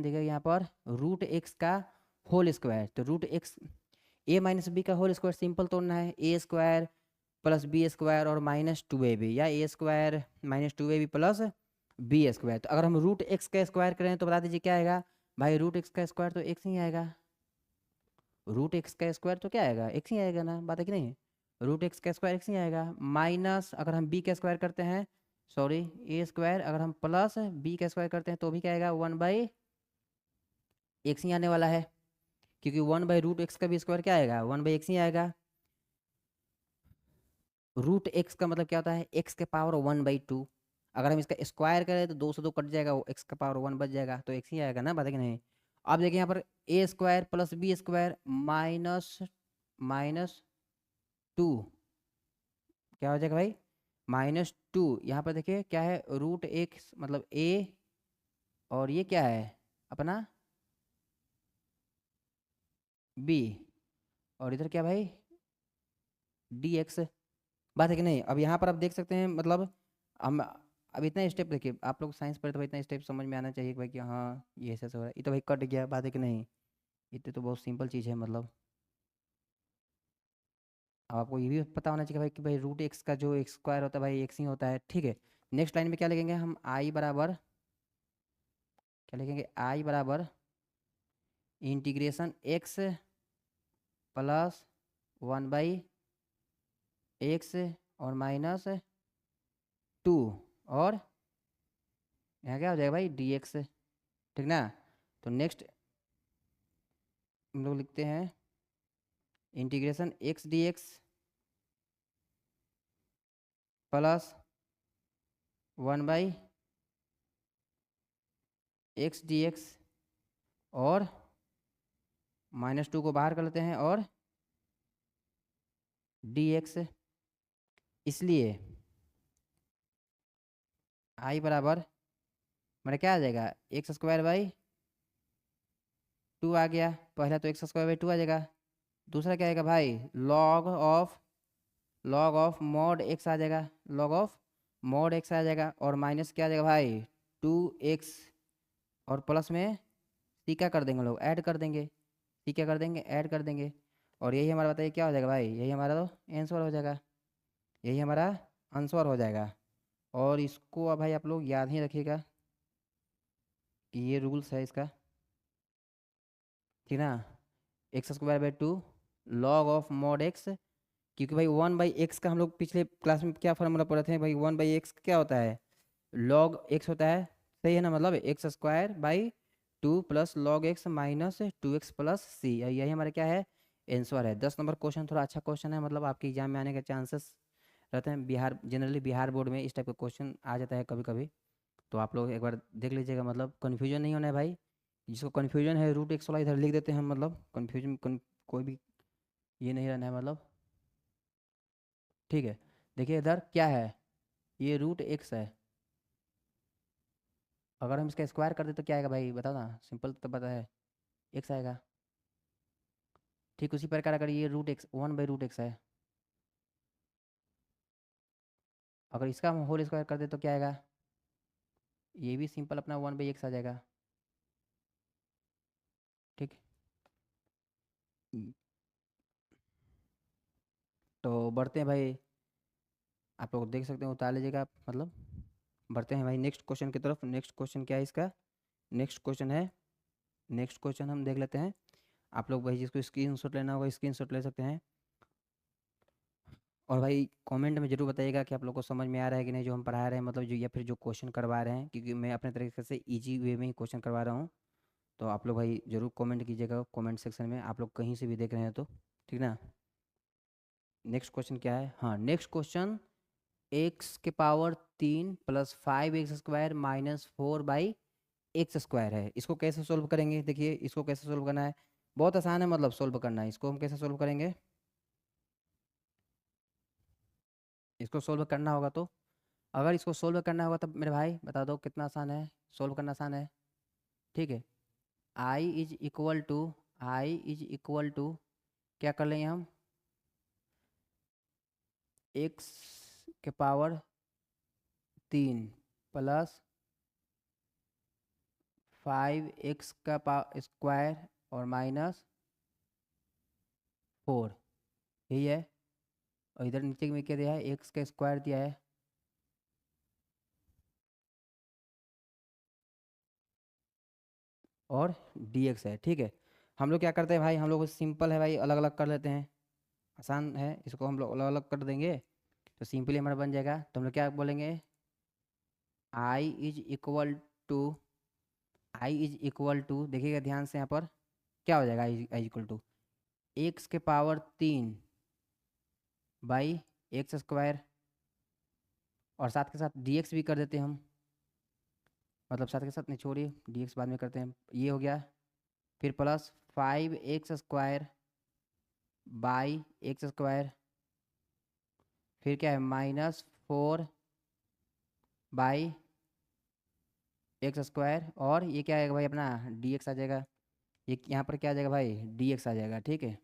देखिए यहाँ पर √x का होल स्क्वायर, तो √x a-b का होल स्क्वायर सिंपल तोड़ना है, a² + b² और -2ab, या a² - 2ab + b²। तो अगर हम √x का स्क्वायर करें तो बता दीजिए क्या आएगा भाई, √x का स्क्वायर तो x ही आएगा, √x का स्क्वायर तो क्या आएगा, x ही आएगा ना, बात है कि नहीं, √x का स्क्वायर x ही आएगा, माइनस अगर हम b का स्क्वायर करते हैं, सॉरी a², अगर हम प्लस b का स्क्वायर करते हैं तो भी क्या आएगा, 1/x ही आने वाला है, क्योंकि 1/√x का भी स्क्वायर क्या आएगा, 1/x ही आएगा। √x का मतलब क्या होता है, x के पावर 1/2, अगर हम इसका स्क्वायर करें तो 2 से 2 कट जाएगा, वो x का पावर 1 बच जाएगा, तो x ही आएगा ना, बात है कि नहीं। अब देखिए यहाँ पर a² + b² -2, क्या हो जाएगा भाई, -2, यहाँ पर देखिए क्या है, √x मतलब a, और ये क्या है अपना b, और इधर क्या भाई dx, बात है कि नहीं। अब यहाँ पर आप देख सकते हैं, मतलब हम अब इतना स्टेप देखिए, आप लोग साइंस पढ़े तो भाई इतना स्टेप समझ में आना चाहिए कि भाई कि हाँ ये ऐसे हो रहा है, ये तो भाई कट गया, बात है कि नहीं, इतने तो बहुत सिंपल चीज़ है, मतलब अब आपको ये भी पता होना चाहिए कि भाई √x का जो स्क्वायर होता है भाई x ही होता है, ठीक है। नेक्स्ट लाइन में क्या लिखेंगे हम, आई बराबर, क्या लिखेंगे, आई बराबर इंटीग्रेशन x + 1/x और -2, और यहाँ क्या हो जाएगा भाई dx, ठीक ना। तो नेक्स्ट हम लोग लिखते हैं integration x dx + 1/x dx, और -2 को बाहर कर लेते हैं, और dx, इसलिए आई बराबर मेरा क्या आ जाएगा, एक्स स्क्वायर बाई टू आ गया। पहला तो एक्स स्क्वायर बाई टू आ जाएगा। दूसरा क्या आएगा भाई, लॉग ऑफ मॉड एक्स आ जाएगा, लॉग ऑफ मॉड एक्स आ जाएगा। और माइनस क्या आ जाएगा भाई, टू एक्स। और प्लस में सी क्या कर देंगे लोग, ऐड कर देंगे। सी क्या कर देंगे, ऐड कर देंगे। और यही हमारा बताइए क्या हो जाएगा भाई, यही हमारा तो आंसर हो जाएगा, यही हमारा आंसर हो जाएगा। और इसको अब भाई आप लोग याद ही रखिएगा कि ये रूल्स है इसका, ठीक ना। X square by to log of mod x, क्योंकि भाई वन बाई एक्स का हम लोग पिछले क्लास में क्या फार्मूला पढ़े थे भाई, वन बाई एक्स क्या होता है, लॉग एक्स होता है। सही है ना, मतलब x square by two plus log x minus two x plus c, यही हमारा क्या है, आंसर है। 10 नंबर क्वेश्चन थोड़ा अच्छा क्वेश्चन है, मतलब आपके एग्जाम में आने के चांसेस रहते हैं। बिहार जनरली बिहार बोर्ड में इस टाइप का क्वेश्चन आ जाता है कभी कभी। तो आप लोग एक बार देख लीजिएगा, मतलब कन्फ्यूजन नहीं होना है भाई। जिसको कन्फ्यूजन है रूट एक्स वाला इधर लिख देते हैं, मतलब कन्फ्यूजन कोई भी ये नहीं रहना है मतलब, ठीक है। देखिए इधर क्या है, ये रूट एक्स है। अगर हम इसका स्क्वायर कर दे तो क्या आएगा भाई बताओ ना, सिंपल तो पता है, एक्स आएगा। ठीक उसी प्रकार अगर ये root x one by root x है, अगर इसका हम होल स्क्वायर कर दे तो क्या आएगा, ये भी सिंपल अपना वन बाई एक्स आ जाएगा। ठीक। तो बढ़ते हैं भाई, आप लोग देख सकते हैं, उतार लीजिएगा आप, मतलब बढ़ते हैं भाई नेक्स्ट क्वेश्चन की तरफ। नेक्स्ट क्वेश्चन क्या है इसका, नेक्स्ट क्वेश्चन है, नेक्स्ट क्वेश्चन हम देख लेते हैं। आप लोग भाई जिसको स्क्रीनशॉट लेना होगा स्क्रीनशॉट ले सकते हैं। और भाई कमेंट में जरूर बताइएगा कि आप लोग को समझ में आ रहा है कि नहीं जो हम पढ़ा रहे हैं, मतलब जो या फिर जो क्वेश्चन करवा रहे हैं, क्योंकि मैं अपने तरीके से इजी वे में ही क्वेश्चन करवा रहा हूँ। तो आप लोग भाई जरूर कमेंट कीजिएगा कमेंट सेक्शन में, आप लोग कहीं से भी देख रहे हैं तो, ठीक ना। नेक्स्ट क्वेश्चन क्या है, हाँ नेक्स्ट क्वेश्चन, एक्स के पावर तीन plus five x square minus four by x square है। इसको कैसे सोल्व करेंगे, देखिए इसको कैसे सोल्व करना है, बहुत आसान है, मतलब सोल्व करना है। इसको हम कैसे सोल्व करेंगे, इसको सोल्व करना होगा तो, अगर इसको सोल्व करना होगा तब मेरे भाई बता दो कितना आसान है, सोल्व करना आसान है, ठीक है। I is equal to, I is equal to क्या कर लेंगे हम, एक्स के पावर तीन प्लस फाइव एक्स का स्क्वायर और माइनस फोर, यही है। और इधर नीचे में क्या दिया है, एक्स का स्क्वायर दिया है, और dx है, ठीक है। हम लोग क्या करते हैं भाई, हम लोग सिंपल है भाई, अलग अलग कर लेते हैं, आसान है, इसको हम लोग अलग अलग कर देंगे तो सिंपली हमारा बन जाएगा। तो हम लोग क्या बोलेंगे, I is equal to, I is equal to देखिएगा ध्यान से यहाँ पर क्या हो जाएगा, आई इक्वल टू एक्स के पावर तीन बाई एक्स स्क्वायर, और साथ के साथ dx भी कर देते हैं हम, मतलब साथ के साथ नहीं छोड़िए, dx बाद में करते हैं, ये हो गया। फिर plus five x square by x square, फिर क्या है minus four by x square, और ये क्या आएगा भाई अपना dx आ जाएगा। ये यहाँ पर क्या आ जाएगा भाई, dx आ जाएगा, ठीक है।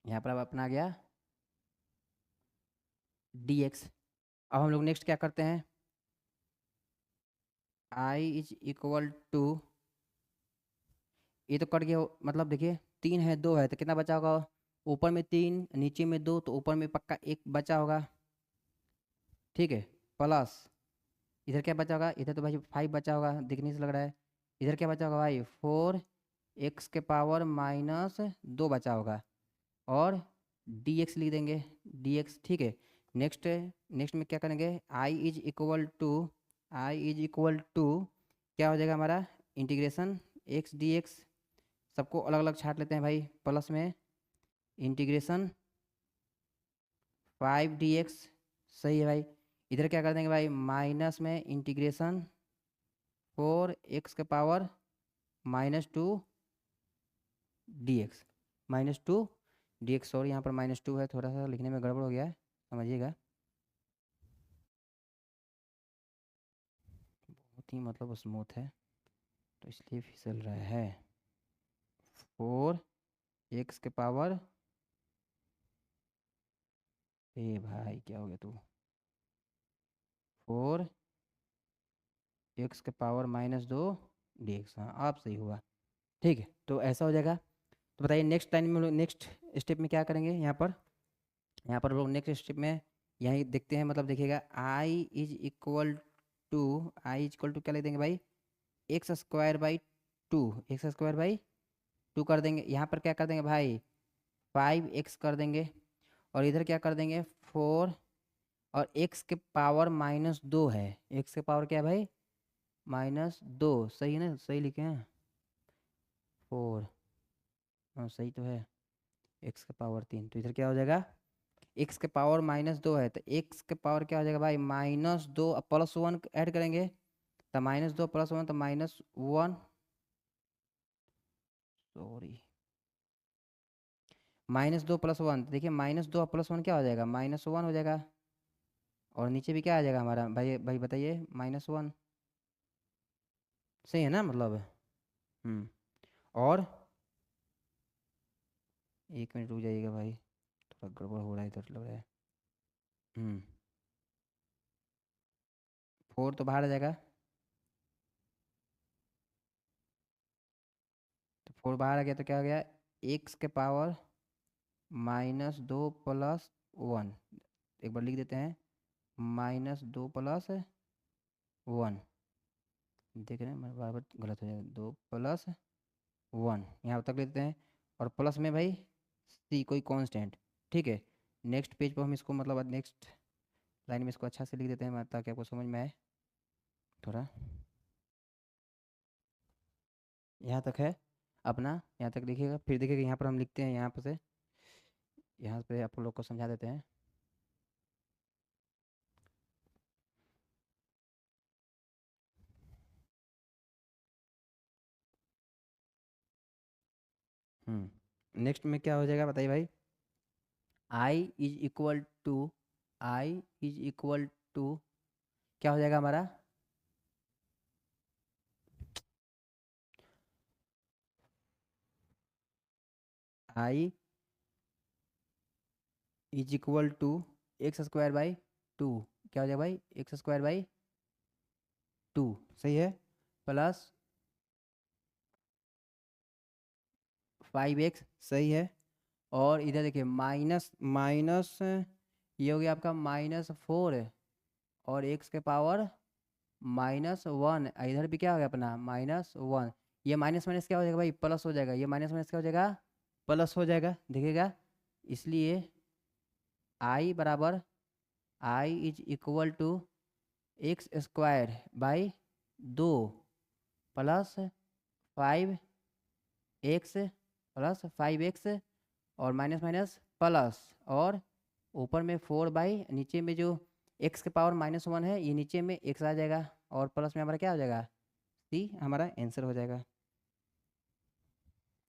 यहाँ पर अब अपना आ गया dx। अब हम लोग नेक्स्ट क्या करते हैं, आई इज इक्वल टू, ये तो कट गया, मतलब देखिए तीन है दो है तो कितना बचा होगा, ऊपर में तीन नीचे में दो, तो ऊपर में पक्का एक बचा होगा, ठीक है। प्लस इधर क्या बचा होगा, इधर तो भाई फाइव बचा होगा दिखने से लग रहा है। इधर क्या बचा होगा भाई, फोर एक्स के पावर माइनस दो बचा होगा, और dx लिख देंगे, dx, ठीक है। नेक्स्ट, नेक्स्ट में क्या करेंगे, I is equal to, I is equal to क्या हो जाएगा हमारा, इंटीग्रेशन एक्स dx, सबको अलग अलग छाट लेते हैं भाई, प्लस में इंटीग्रेशन फाइव dx, सही है भाई। इधर क्या कर देंगे भाई, माइनस में इंटीग्रेशन फोर एक्स के power minus two dx, minus two dx, sorry यहाँ पर माइनस टू है, थोड़ा सा लिखने में गड़बड़ हो गया है, समझिएगा। बहुत ही मतलब स्मूथ है तो इसलिए फिसल रहा है। 4x के पावर, ए भाई क्या हो गया तू, 4x के पावर -2 dx। हाँ आप सही हुआ। ठीक है, तो ऐसा हो जाएगा। तो बताइए नेक्स्ट टाइम में लोग नेक्स्ट स्टेप में क्या करेंगे। यहाँ पर लोग नेक्स्ट स्टेप में यही देखते हैं, मतलब देखिएगा i इज इक्वल टू क्या लिख देंगे भाई, x² बाई 2, x² बाई 2 कर देंगे। यहाँ पर क्या कर देंगे भाई, 5x कर देंगे, और इधर क्या कर देंगे 4, और x के पावर -2 है, x के पावर क्या है भाई -2, सही है ना, सही लिखे हैं 4, हाँ सही तो है, x के पावर 3। तो इधर क्या हो जाएगा, x के पावर -2 है तो x के पावर क्या हो जाएगा भाई -2, अब +1 ऐड करेंगे तो -2 +1 तो -1, सॉरी -2 + 1, देखिए -2 +1 क्या हो जाएगा -1 हो जाएगा, और नीचे भी क्या आ जाएगा हमारा भाई, भाई बताइए -1, सही है ना मतलब। और 1 मिनट रुक जाइएगा भाई, थोड़ा गड़बड़ हो रहा है इधर लग रहा है। 4 तो बाहर आ जाएगा, तो 4 बाहर आ गया तो क्या हो गया, x के पावर -2 + 1, एक बार लिख देते हैं -2 + 1, देख रहे हैं मैं बार बार गलत हो जाएगा, 2 + 1 यहाँ तक लेते हैं, और प्लस में भाई सी कोई कांस्टेंट। ठीक है, नेक्स्ट पेज पर हम इसको मतलब नेक्स्ट लाइन में इसको अच्छा से लिख देते हैं ताकि आपको समझ में आए थोड़ा। यहाँ तक है अपना, यहाँ तक देखिएगा, फिर देखिएगा यहाँ पर हम लिखते हैं, यहाँ पर से यहाँ पे आप लोग को समझा देते हैं। नेक्स्ट में क्या हो जाएगा बताइए भाई, i इज इक्वल टू क्या हो जाएगा हमारा, i is equal to x² by 2, क्या हो जाएगा भाई x² बाई 2, सही है, प्लस 5x, सही है, और इधर देखिए माइनस माइनस ये हो गया आपका -4, और x के पावर -1, इधर भी क्या हो गया अपना -1, ये माइनस माइनस क्या हो जाएगा भाई प्लस हो जाएगा, ये माइनस माइनस क्या हो जाएगा प्लस हो जाएगा, देखिएगा। इसलिए i is equal to x² by 2 +5x और माइनस माइनस प्लस, और ऊपर में 4 बाई नीचे में जो x के पावर -1 है ये नीचे में x आ जाएगा, और प्लस में हमारा क्या हो जाएगा सी, हमारा आंसर हो जाएगा।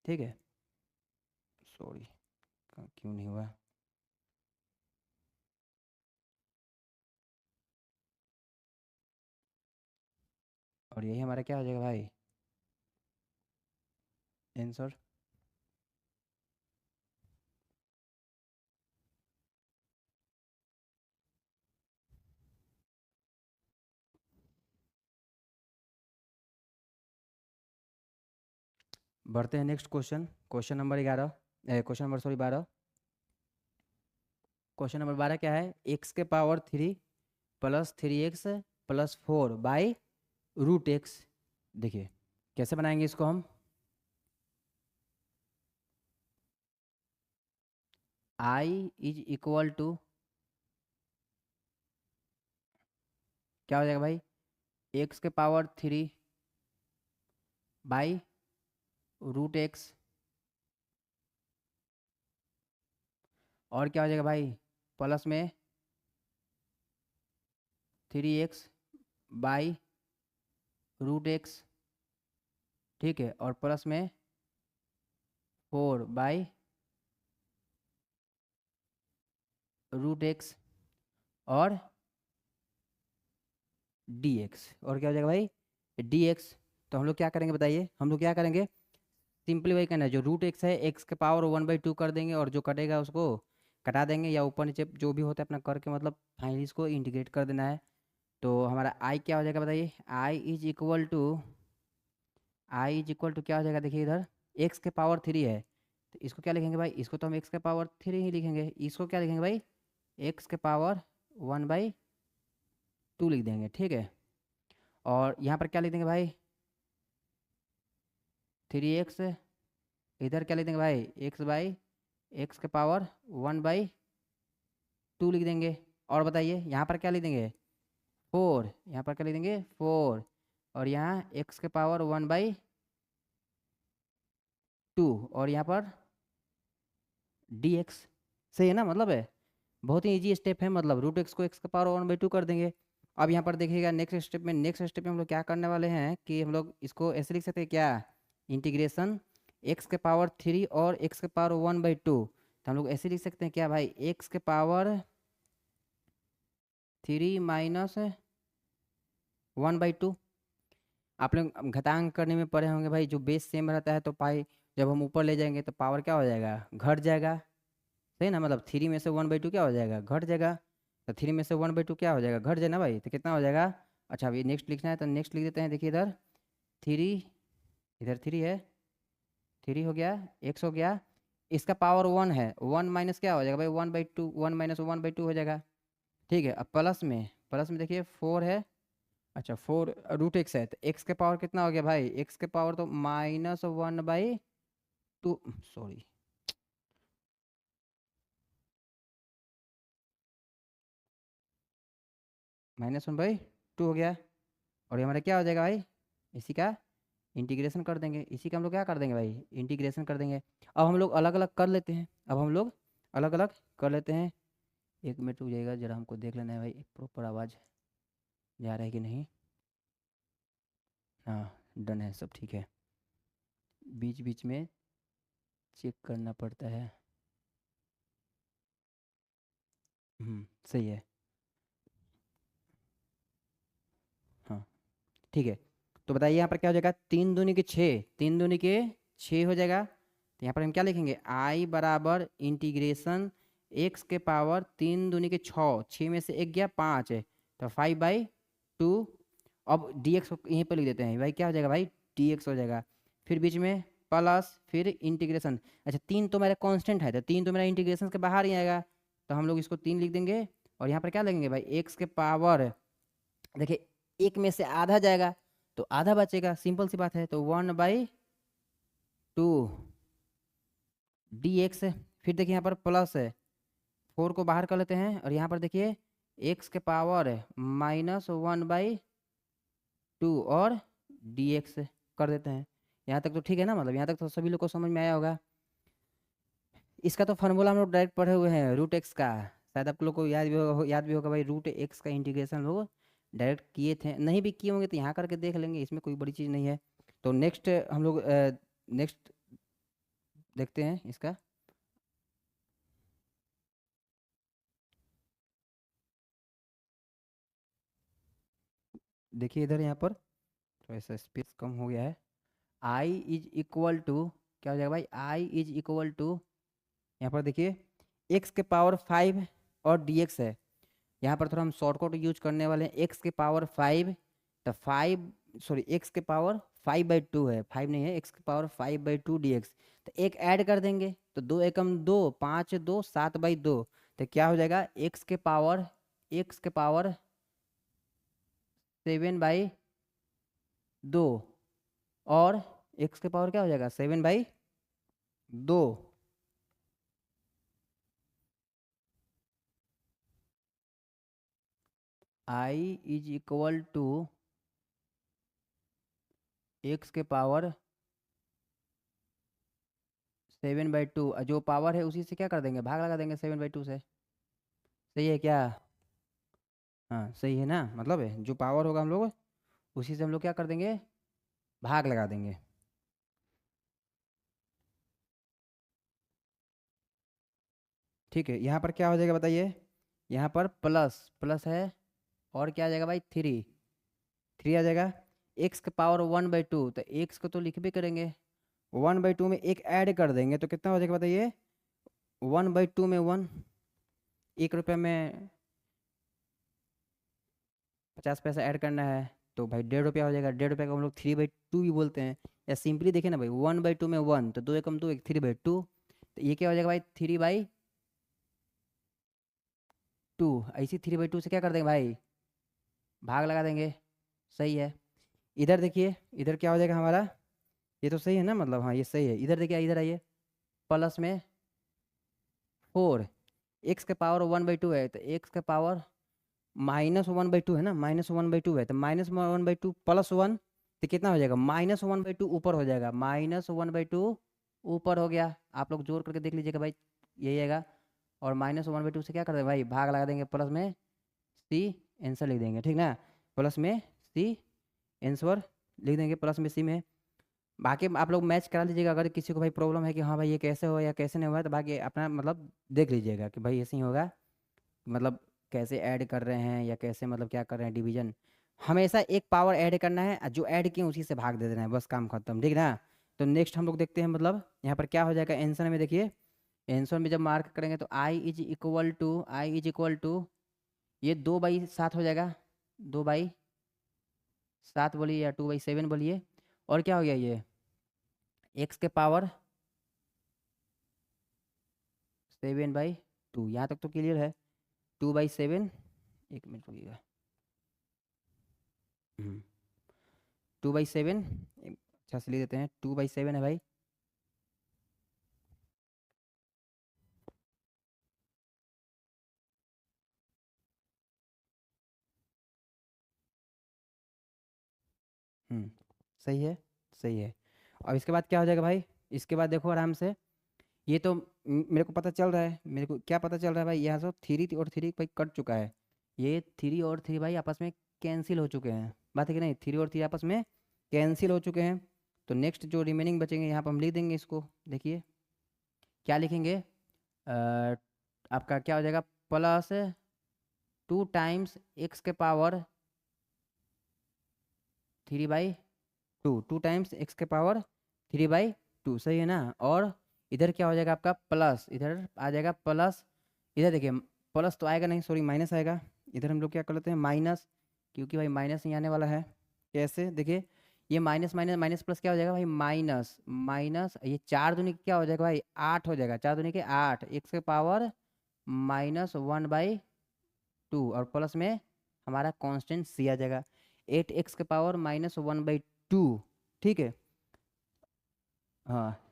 ठीक है, सॉरी क्यों नहीं हुआ, और यही हमारा क्या हो जाएगा भाई आंसर। बढ़ते हैं next question, question number 11, question number sorry 12। Question number 12 क्या है, x के पावर 3 + 3x + 4/√x। देखिए कैसे बनाएंगे इसको हम, i इज इक्वल टू क्या हो जाएगा भाई x के पावर 3/√x, और क्या हो जाएगा भाई प्लस में 3x/√x, ठीक है, और प्लस में 4/√x और dx, और क्या हो जाएगा भाई डी एक्स। तो हम लोग क्या करेंगे बताइए, हम लोग क्या करेंगे, सिंपली वही करना है, जो रूट एक्स है एक्स के पावर 1/2 कर देंगे, और जो कटेगा उसको कटा देंगे, या ऊपर नीचे जो भी होता है अपना करके, मतलब फाइनली इसको इंटीग्रेट कर देना है। तो हमारा आई क्या हो जाएगा बताइए, आई इज इक्वल टू क्या हो जाएगा, देखिए इधर एक्स के पावर 3 है, तो इसको क्या लिखेंगे भाई, इसको तो हम एक्स के पावर 3 ही लिखेंगे, इसको क्या लिखेंगे भाई, एक्स के पावर 1/2 लिख देंगे, ठीक है। और यहाँ पर क्या लिख देंगे भाई, 3x, इधर क्या लिख देंगे भाई, एक्स के पावर 1/2 लिख देंगे। और बताइए यहाँ पर क्या लिख देंगे, 4, यहाँ पर क्या लिख देंगे 4, और यहाँ एक्स के पावर 1/2, और यहाँ पर dx। सही है ना, मतलब है बहुत ही इजी स्टेप है, मतलब रूट एक्स को एक्स का पावर 1/2 कर देंगे। अब यहाँ पर देखिएगा नेक्स्ट स्टेप में हम लोग क्या करने वाले हैं कि हम लोग इसको ऐसे लिख सकते हैं क्या, इंटीग्रेशन एक्स के पावर 3 और एक्स के पावर 1/2, तो हम लोग ऐसे लिख सकते हैं क्या भाई, एक्स के पावर 3 माइनस 1/2। आप लोग घटांग करने में पढ़े होंगे भाई, जो बेस सेम रहता है तो पाई जब हम ऊपर ले जाएंगे तो पावर क्या हो जाएगा, घट जाएगा। सही ना, मतलब 3 में से 1/2 क्या हो जाएगा, घट जाएगा। तो 3 में से 1/2 क्या हो जाएगा, घट जाए ना भाई, तो कितना हो जाएगा। अच्छा अभी नेक्स्ट लिखना है, तो नेक्स्ट लिख देते हैं, देखिए इधर 3, इधर 3 है, 3 हो गया, एक्स हो गया, इसका पावर 1 है, 1 माइनस क्या हो जाएगा भाई, 1/2, 1 माइनस 1/2 हो जाएगा। ठीक है, अब प्लस में देखिए 4 है, अच्छा 4 रूट एक्स है, तो एक्स के पावर कितना हो गया भाई, एक्स के पावर तो -1/2, सॉरी -1/2 हो गया। और ये हमारा क्या हो जाएगा भाई, इसी का इंटीग्रेशन कर देंगे, इसी का हम लोग क्या कर देंगे भाई, इंटीग्रेशन कर देंगे। अब हम लोग अलग अलग कर लेते हैं, अब हम लोग अलग अलग कर लेते हैं। 1 मिनट रुक जाएगा जरा, हमको देख लेना है भाई प्रॉपर आवाज़ जा रहा है कि नहीं। हाँ डन है, सब ठीक है, बीच बीच में चेक करना पड़ता है। सही है। हाँ ठीक है, तो बताइए यहाँ पर क्या हो जाएगा, 3 दूनी के 6, 3 दूनी के 6 हो जाएगा। तो यहाँ पर हम क्या लिखेंगे, आई बराबर इंटीग्रेशन एक्स के पावर 3 दूनी के 6, 6 में से एक गया 5 है, तो 5/2। अब डी एक्स यहीं पर लिख देते हैं भाई, क्या हो जाएगा भाई, डी एक्स हो जाएगा। फिर बीच में प्लस, फिर इंटीग्रेशन, अच्छा 3 तो मेरा कांस्टेंट है, तो 3 तो मेरा इंटीग्रेशन के बाहर ही आएगा, तो हम लोग इसको 3 लिख देंगे। और यहाँ पर क्या लगेंगे भाई, एक्स के पावर, देखिए एक में से आधा जाएगा तो आधा बचेगा, सिंपल सी बात है, तो 1/2 डी एक्स। फिर देखिए यहाँ पर प्लस है, 4 को बाहर कर लेते हैं, और यहाँ पर देखिए एक्स के पावर -1/2 और डी एक्स कर देते हैं। यहाँ तक तो ठीक है ना, मतलब यहाँ तक तो सभी लोग को समझ में आया होगा। इसका तो फार्मूला हम लोग डायरेक्ट पढ़े हुए हैं, रूट एक्स का, शायद आप लोग को याद भी होगा भाई, रूट एक्स का इंटीग्रेशन लोग डायरेक्ट किए थे, नहीं भी किए होंगे तो यहाँ करके देख लेंगे, इसमें कोई बड़ी चीज़ नहीं है। तो नेक्स्ट हम लोग नेक्स्ट देखते हैं इसका। देखिए इधर यहाँ पर थोड़ा सा स्पेस कम हो गया है, आई इज इक्वल टू क्या हो जाएगा भाई, आई इज इक्वल टू, यहाँ पर देखिए एक्स के पावर 5 और डी एक्स है, यहाँ पर थोड़ा हम शॉर्टकट यूज करने वाले हैं, एक्स के पावर 5, तो 5 सॉरी एक्स के पावर 5/2 है, 5 नहीं है, एक्स के पावर 5/2 dx, तो एक ऐड कर देंगे, तो 2 एकम 2, 5 2 7/2, तो क्या हो जाएगा, एक्स के पावर 7/2, और एक्स के पावर क्या हो जाएगा 7/2। आई इज इक्वल टू एक्स के पावर 7/2, जो पावर है उसी से क्या कर देंगे, भाग लगा देंगे 7/2 से। सही है क्या, हाँ सही है ना, मतलब है जो पावर होगा हम लोग उसी से हम लोग क्या कर देंगे, भाग लगा देंगे। ठीक है, यहाँ पर क्या हो जाएगा बताइए, यहाँ पर प्लस प्लस है, और क्या आ जाएगा भाई 3, 3 आ जाएगा, एक्स का पावर 1/2, तो एक्स को तो लिख भी करेंगे, 1/2 में एक ऐड कर देंगे तो कितना हो जाएगा बताइए, 1/2 में 1, 1 रुपये में 50 पैसा ऐड करना है तो भाई 1.5 रुपया हो जाएगा। 1.5 रुपये को हम लोग 3/2 भी बोलते हैं। या सिंपली देखिए ना भाई, 1/2 में 1 तो 2 एकम 2, 3/2, तो ये क्या हो जाएगा भाई 3/2। ऐसी 3/2 से क्या कर देंगे भाई, भाग लगा देंगे। सही है। इधर देखिए, इधर क्या हो जाएगा हमारा, ये तो सही है ना, मतलब हाँ ये सही है। इधर देखिए, इधर आइए, प्लस में 4, एक्स का पावर 1/2 है तो एक्स का पावर -1/2 है ना, -1/2 है तो -1/2 +1, तो कितना हो जाएगा, -1/2 ऊपर हो जाएगा, -1/2 ऊपर हो गया। आप लोग जोड़ करके देख लीजिएगा भाई, यही आएगा। और -1/2 से क्या कर देंगे भाई, भाग लगा देंगे, प्लस में सी आंसर लिख देंगे, ठीक ना। प्लस में सी आंसर लिख देंगे, प्लस में सी में। बाकी आप लोग मैच करा लीजिएगा, अगर किसी को भाई प्रॉब्लम है कि हाँ भाई ये कैसे हो या कैसे नहीं हुआ, तो बाकी अपना मतलब देख लीजिएगा कि भाई ऐसे ही होगा, मतलब कैसे ऐड कर रहे हैं या कैसे मतलब क्या कर रहे हैं डिवीजन। हमेशा एक पावर ऐड करना है, जो ऐड किए उसी से भाग दे देना है, बस काम खत्म, ठीक ना। तो नेक्स्ट हम लोग देखते हैं, मतलब यहाँ पर क्या हो जाएगा आंसर में। देखिए आंसर में जब मार्क करेंगे तो आई इज इक्वल टू ये 2/7 हो जाएगा, 2/7 बोलिए या 2/7 बोलिए। और क्या हो गया ये, एक्स के पावर 7/2, यहाँ तक तो क्लियर है। 2/7, एक मिनट रुकिएगा, 2/7, अच्छा से लिख देते हैं, 2/7 है भाई। हम्म सही है, सही है। और इसके बाद क्या हो जाएगा भाई, इसके बाद देखो आराम से, ये तो मेरे को पता चल रहा है, मेरे को क्या पता चल रहा है भाई, यहाँ से 3 और 3 भाई कट चुका है। ये 3 और 3 भाई आपस में कैंसिल हो चुके हैं, बात है कि नहीं, 3 और 3 आपस में कैंसिल हो चुके हैं। तो नेक्स्ट जो रिमेनिंग बचेंगे यहाँ पर हम लिख देंगे इसको। देखिए क्या लिखेंगे, आपका क्या हो जाएगा, +2 एक्स के पावर 3/2, 2 टाइम्स एक्स के पावर 3/2, सही है ना। और इधर क्या हो जाएगा आपका प्लस, इधर आ जाएगा प्लस, इधर देखिए प्लस तो आएगा नहीं, सॉरी माइनस आएगा। इधर हम लोग क्या कर लेते हैं माइनस, क्योंकि भाई माइनस नहीं आने वाला है। कैसे देखिए, ये माइनस माइनस माइनस प्लस क्या हो जाएगा भाई, माइनस माइनस, ये 4 दूनी क्या हो जाएगा भाई, 8 हो जाएगा, 4 दूनी के 8, एक्स के पावर -1/2, और प्लस में हमारा कांस्टेंट सी आ जाएगा, 8 एक्स के पावर -1/2, ठीक है। हाँ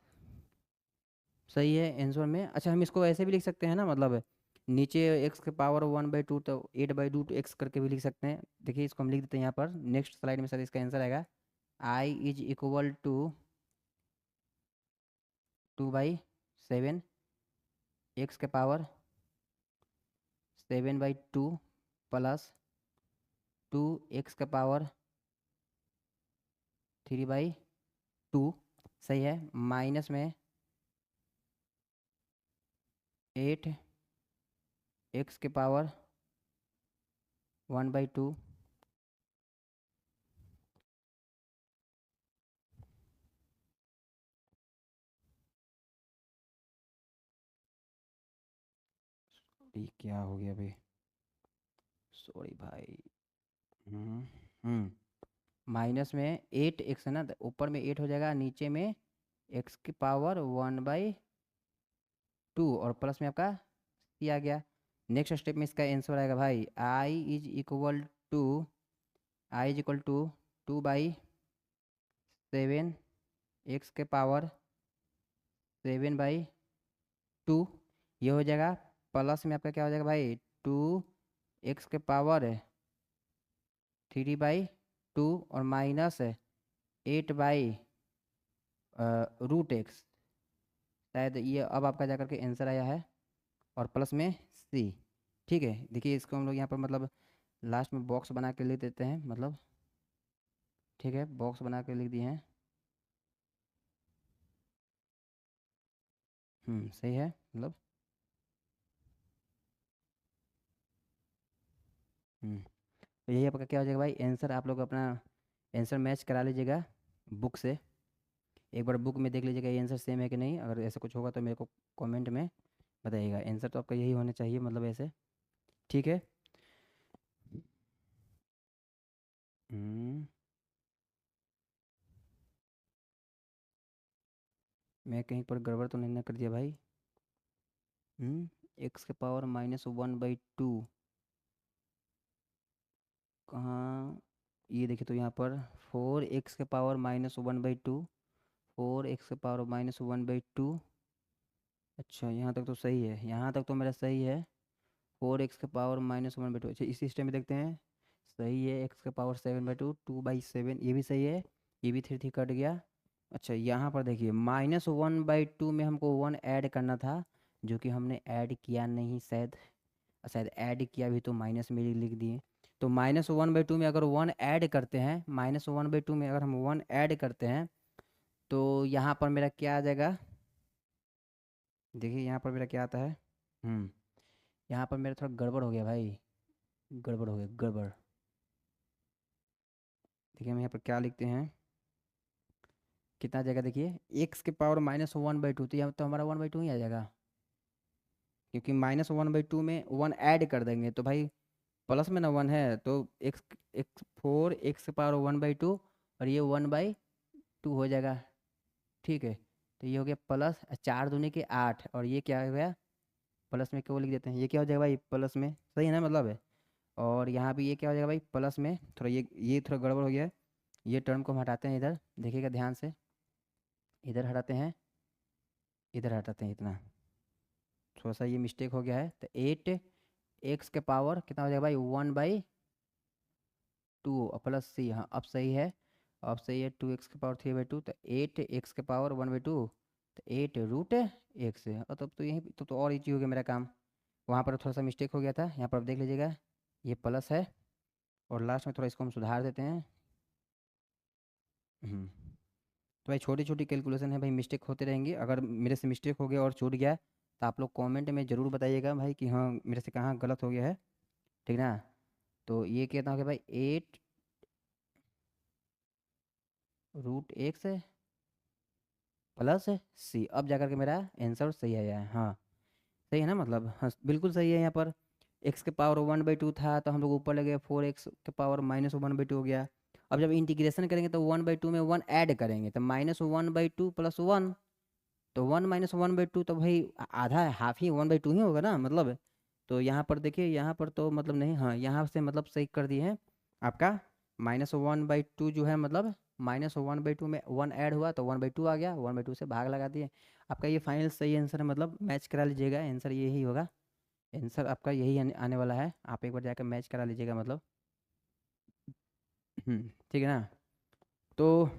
सही है आंसर में। अच्छा हम इसको ऐसे भी लिख सकते हैं ना, मतलब नीचे एक्स के पावर 1/2 तो 8/2 एक्स करके भी लिख सकते हैं। देखिए इसको हम लिख देते हैं यहाँ पर, नेक्स्ट स्लाइड में सर इसका आंसर आएगा, I = 2/7, एक्स के पावर 7/2 +2 एक्स के पावर 3/2, सही है। माइनस में 8 एक्स के पावर 1/2, ये क्या हो गया भाई, सॉरी भाई। हम्म हम्म माइनस में 8 एक्स है ना, तो ऊपर में 8 हो जाएगा, नीचे में एक्स की पावर 1/2, और प्लस में आपका सी आ गया। नेक्स्ट स्टेप में इसका आंसर आएगा भाई, I = 2/7 एक्स के पावर 7/2, ये हो जाएगा। प्लस में आपका क्या हो जाएगा भाई, 2 एक्स के पावर 3/2, और माइनस 8/√x, शायद ये अब आपका जाकर के आंसर आया है, और प्लस में सी, ठीक है। देखिए इसको हम लोग यहाँ पर मतलब लास्ट में बॉक्स बना के लिख देते हैं, मतलब ठीक है, बॉक्स बना के लिख दिए हैं। सही है, मतलब तो यही आपका क्या हो जाएगा भाई आंसर, आप लोग अपना आंसर मैच करा लीजिएगा बुक से, एक बार बुक में देख लीजिएगा ये आंसर सेम है कि नहीं। अगर ऐसा कुछ होगा तो मेरे को कमेंट में बताइएगा। आंसर तो आपका यही होना चाहिए, मतलब ऐसे, ठीक है। हम्म, मैं कहीं पर गड़बड़ तो नहीं ना कर दिया भाई। एक्स के पावर -1/2 कहाँ, ये देखिए तो यहाँ पर 4x के पावर -1/2, 4x के पावर -1/2। अच्छा यहाँ तक तो सही है, यहाँ तक तो मेरा सही है। 4x के पावर -1/2, अच्छा इसी सिस्टम में देखते हैं। सही है, x के पावर 7/2, 2/7 ये भी सही है, ये भी 3 3 कट गया। अच्छा यहाँ पर देखिए -1/2 में हमको 1 ऐड करना था, जो कि हमने ऐड किया नहीं शायद, शायद ऐड किया भी तो माइनस में ही लिख दिए। तो -1/2 में अगर 1 ऐड करते हैं, -1/2 में अगर हम 1 ऐड करते हैं तो यहाँ पर मेरा क्या आ जाएगा, देखिए यहाँ पर मेरा क्या आता है। यहाँ पर मेरा थोड़ा गड़बड़ हो गया भाई, गड़बड़ हो गया, गड़बड़। देखिए हम यहाँ पर क्या लिखते हैं, कितना आ जाएगा, देखिए एक्स के पावर -1/2, तो यहाँ तो हमारा 1/2 ही आ जाएगा, क्योंकि -1/2 में 1 ऐड कर देंगे तो भाई प्लस में ना 1 है, तो एक्स एक्स 4x के पावर 1/2 और ये 1/2 हो जाएगा, ठीक है। तो ये हो गया प्लस 4 दूनी के 8, और ये क्या हो गया, प्लस में क्यों लिख देते हैं, ये क्या हो जाएगा भाई प्लस में, सही है ना मतलब है। और यहाँ भी ये क्या हो जाएगा भाई प्लस में, थोड़ा ये थोड़ा गड़बड़ हो गया है। ये टर्म को हम हटाते हैं इधर, देखिएगा ध्यान से, इधर हटाते हैं, इधर हटाते हैं, इतना थोड़ा सा ये मिस्टेक हो गया है। तो 8x के पावर कितना हो जाएगा भाई 1/2 और प्लस सी, हाँ अब सही है, अब सही है। 2x के पावर 3/2, तो 8x के पावर 1/2, तो 8√x है। और तब तो यही तो और इजी हो गया मेरा काम, वहाँ पर थोड़ा सा मिस्टेक हो गया था। यहाँ पर आप देख लीजिएगा ये प्लस है, और लास्ट में थोड़ा इसको हम सुधार देते हैं। तो भाई छोटी छोटी कैलकुलेशन है भाई, मिस्टेक होते रहेंगे। अगर मेरे से मिस्टेक हो गया और छूट गया तो आप लोग कमेंट में ज़रूर बताइएगा भाई कि हाँ मेरे से कहाँ गलत हो गया है, ठीक ना। तो ये कहता हूँ कि भाई 8√x प्लस सी, अब जाकर के मेरा आंसर सही आया है, हाँ सही है ना, मतलब हाँ बिल्कुल सही है। यहाँ पर x के पावर 1/2 था तो हम लोग ऊपर लगे 4x के पावर -1/2 हो गया। अब जब इंटीग्रेशन करेंगे तो 1/2 में 1 ऐड करेंगे तो -1/2 + 1, तो 1 - 1/2 तो भाई आधा है, हाफ ही 1/2 ही होगा ना मतलब। तो यहाँ पर देखिए, यहाँ पर तो मतलब नहीं, हाँ यहाँ से मतलब सही कर दिए हैं आपका। -1/2 जो है मतलब -1/2 में 1 ऐड हुआ तो 1/2 आ गया, 1/2 से भाग लगा दिए। आपका ये फाइनल सही आंसर है, मतलब मैच करा लीजिएगा, आंसर यही होगा, आंसर आपका यही आने वाला है। आप एक बार जाकर मैच करा लीजिएगा मतलब। ठीक है ना। तो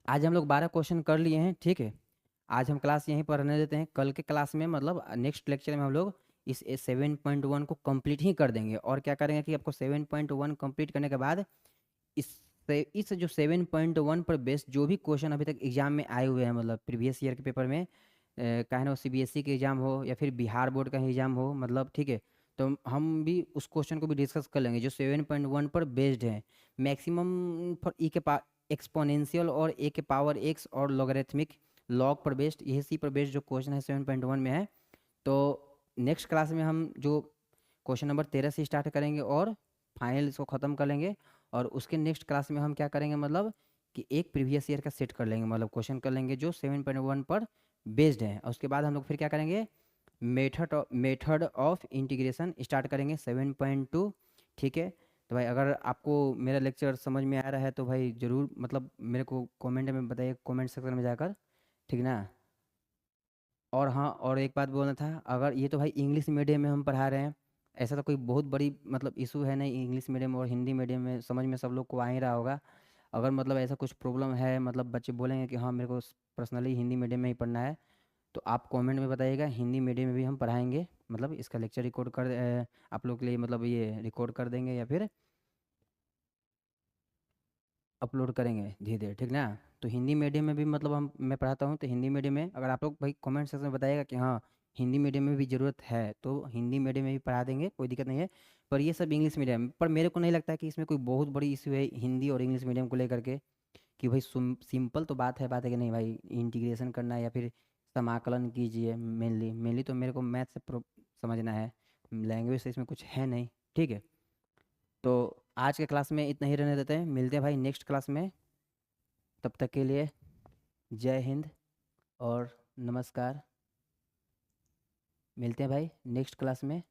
आज हम लोग 12 क्वेश्चन कर लिए हैं, ठीक है। आज हम क्लास यहीं पर रहने देते हैं, कल के क्लास में मतलब नेक्स्ट लेक्चर में हम लोग इस 7.1 को कंप्लीट ही कर देंगे। और क्या करेंगे कि आपको 7.1 कंप्लीट करने के बाद इस जो 7.1 पर बेस्ड जो भी क्वेश्चन अभी तक एग्जाम में आए हुए हैं, मतलब प्रीवियस ईयर के पेपर में, चाहे ना वो CBSE के एग्ज़ाम हो या फिर बिहार बोर्ड का ही एग्ज़ाम हो, मतलब ठीक है। तो हम भी उस क्वेश्चन को भी डिस्कस कर लेंगे जो 7.1 पर बेस्ड है। मैक्सिमम फॉर ई के पावर एक्सपोनेंशियल और ए के पावर x और लॉगरिथमिक लॉग पर बेस्ड, यही सी पर बेस्ड जो क्वेश्चन है 7.1 में है। तो नेक्स्ट क्लास में हम जो क्वेश्चन नंबर 13 से स्टार्ट करेंगे और फाइनल इसको ख़त्म कर लेंगे। और उसके नेक्स्ट क्लास में हम क्या करेंगे, मतलब कि एक प्रीवियस ईयर का सेट कर लेंगे, मतलब क्वेश्चन कर लेंगे जो 7.1 पर बेस्ड है। और उसके बाद हम लोग फिर क्या करेंगे, मेथड ऑफ इंटीग्रेशन स्टार्ट करेंगे 7.2, ठीक है। तो भाई अगर आपको मेरा लेक्चर समझ में आ रहा है तो भाई ज़रूर मतलब मेरे को कमेंट में बताइए, कमेंट सेक्शन में जाकर, ठीक ना। और हाँ, और एक बात बोलना था, अगर ये तो भाई इंग्लिश मीडियम में हम पढ़ा रहे हैं, ऐसा तो कोई बहुत बड़ी मतलब इशू है नहीं, इंग्लिश मीडियम और हिंदी मीडियम में समझ में सब लोग को आ ही रहा होगा। अगर मतलब ऐसा कुछ प्रॉब्लम है, मतलब बच्चे बोलेंगे कि हाँ मेरे को पर्सनली हिंदी मीडियम में ही पढ़ना है, तो आप कमेंट में बताइएगा, हिंदी मीडियम में भी हम पढ़ाएंगे, मतलब इसका लेक्चर रिकॉर्ड कर आप लोग के लिए, मतलब ये रिकॉर्ड कर देंगे या फिर अपलोड करेंगे धीरे धीरे, ठीक ना। तो हिंदी मीडियम में भी मतलब मैं पढ़ाता हूँ, तो हिंदी मीडियम में अगर आप लोग भाई कमेंट सेक्शन में बताइएगा कि हाँ हिंदी मीडियम में भी ज़रूरत है, तो हिंदी मीडियम में भी पढ़ा देंगे, कोई दिक्कत नहीं है। पर ये सब इंग्लिश मीडियम, पर मेरे को नहीं लगता कि इसमें कोई बहुत बड़ी इशू है हिंदी और इंग्लिश मीडियम को लेकर के, कि भाई सिंपल तो बात है कि नहीं भाई, इंटीग्रेशन करना है या फिर समाकलन कीजिए। मेनली मेनली तो मेरे को मैथ से समझना है, लैंग्वेज से इसमें कुछ है नहीं। ठीक है, तो आज के क्लास में इतना ही रहने देते हैं, मिलते हैं भाई नेक्स्ट क्लास में। तब तक के लिए जय हिंद और नमस्कार। मिलते हैं भाई नेक्स्ट क्लास में।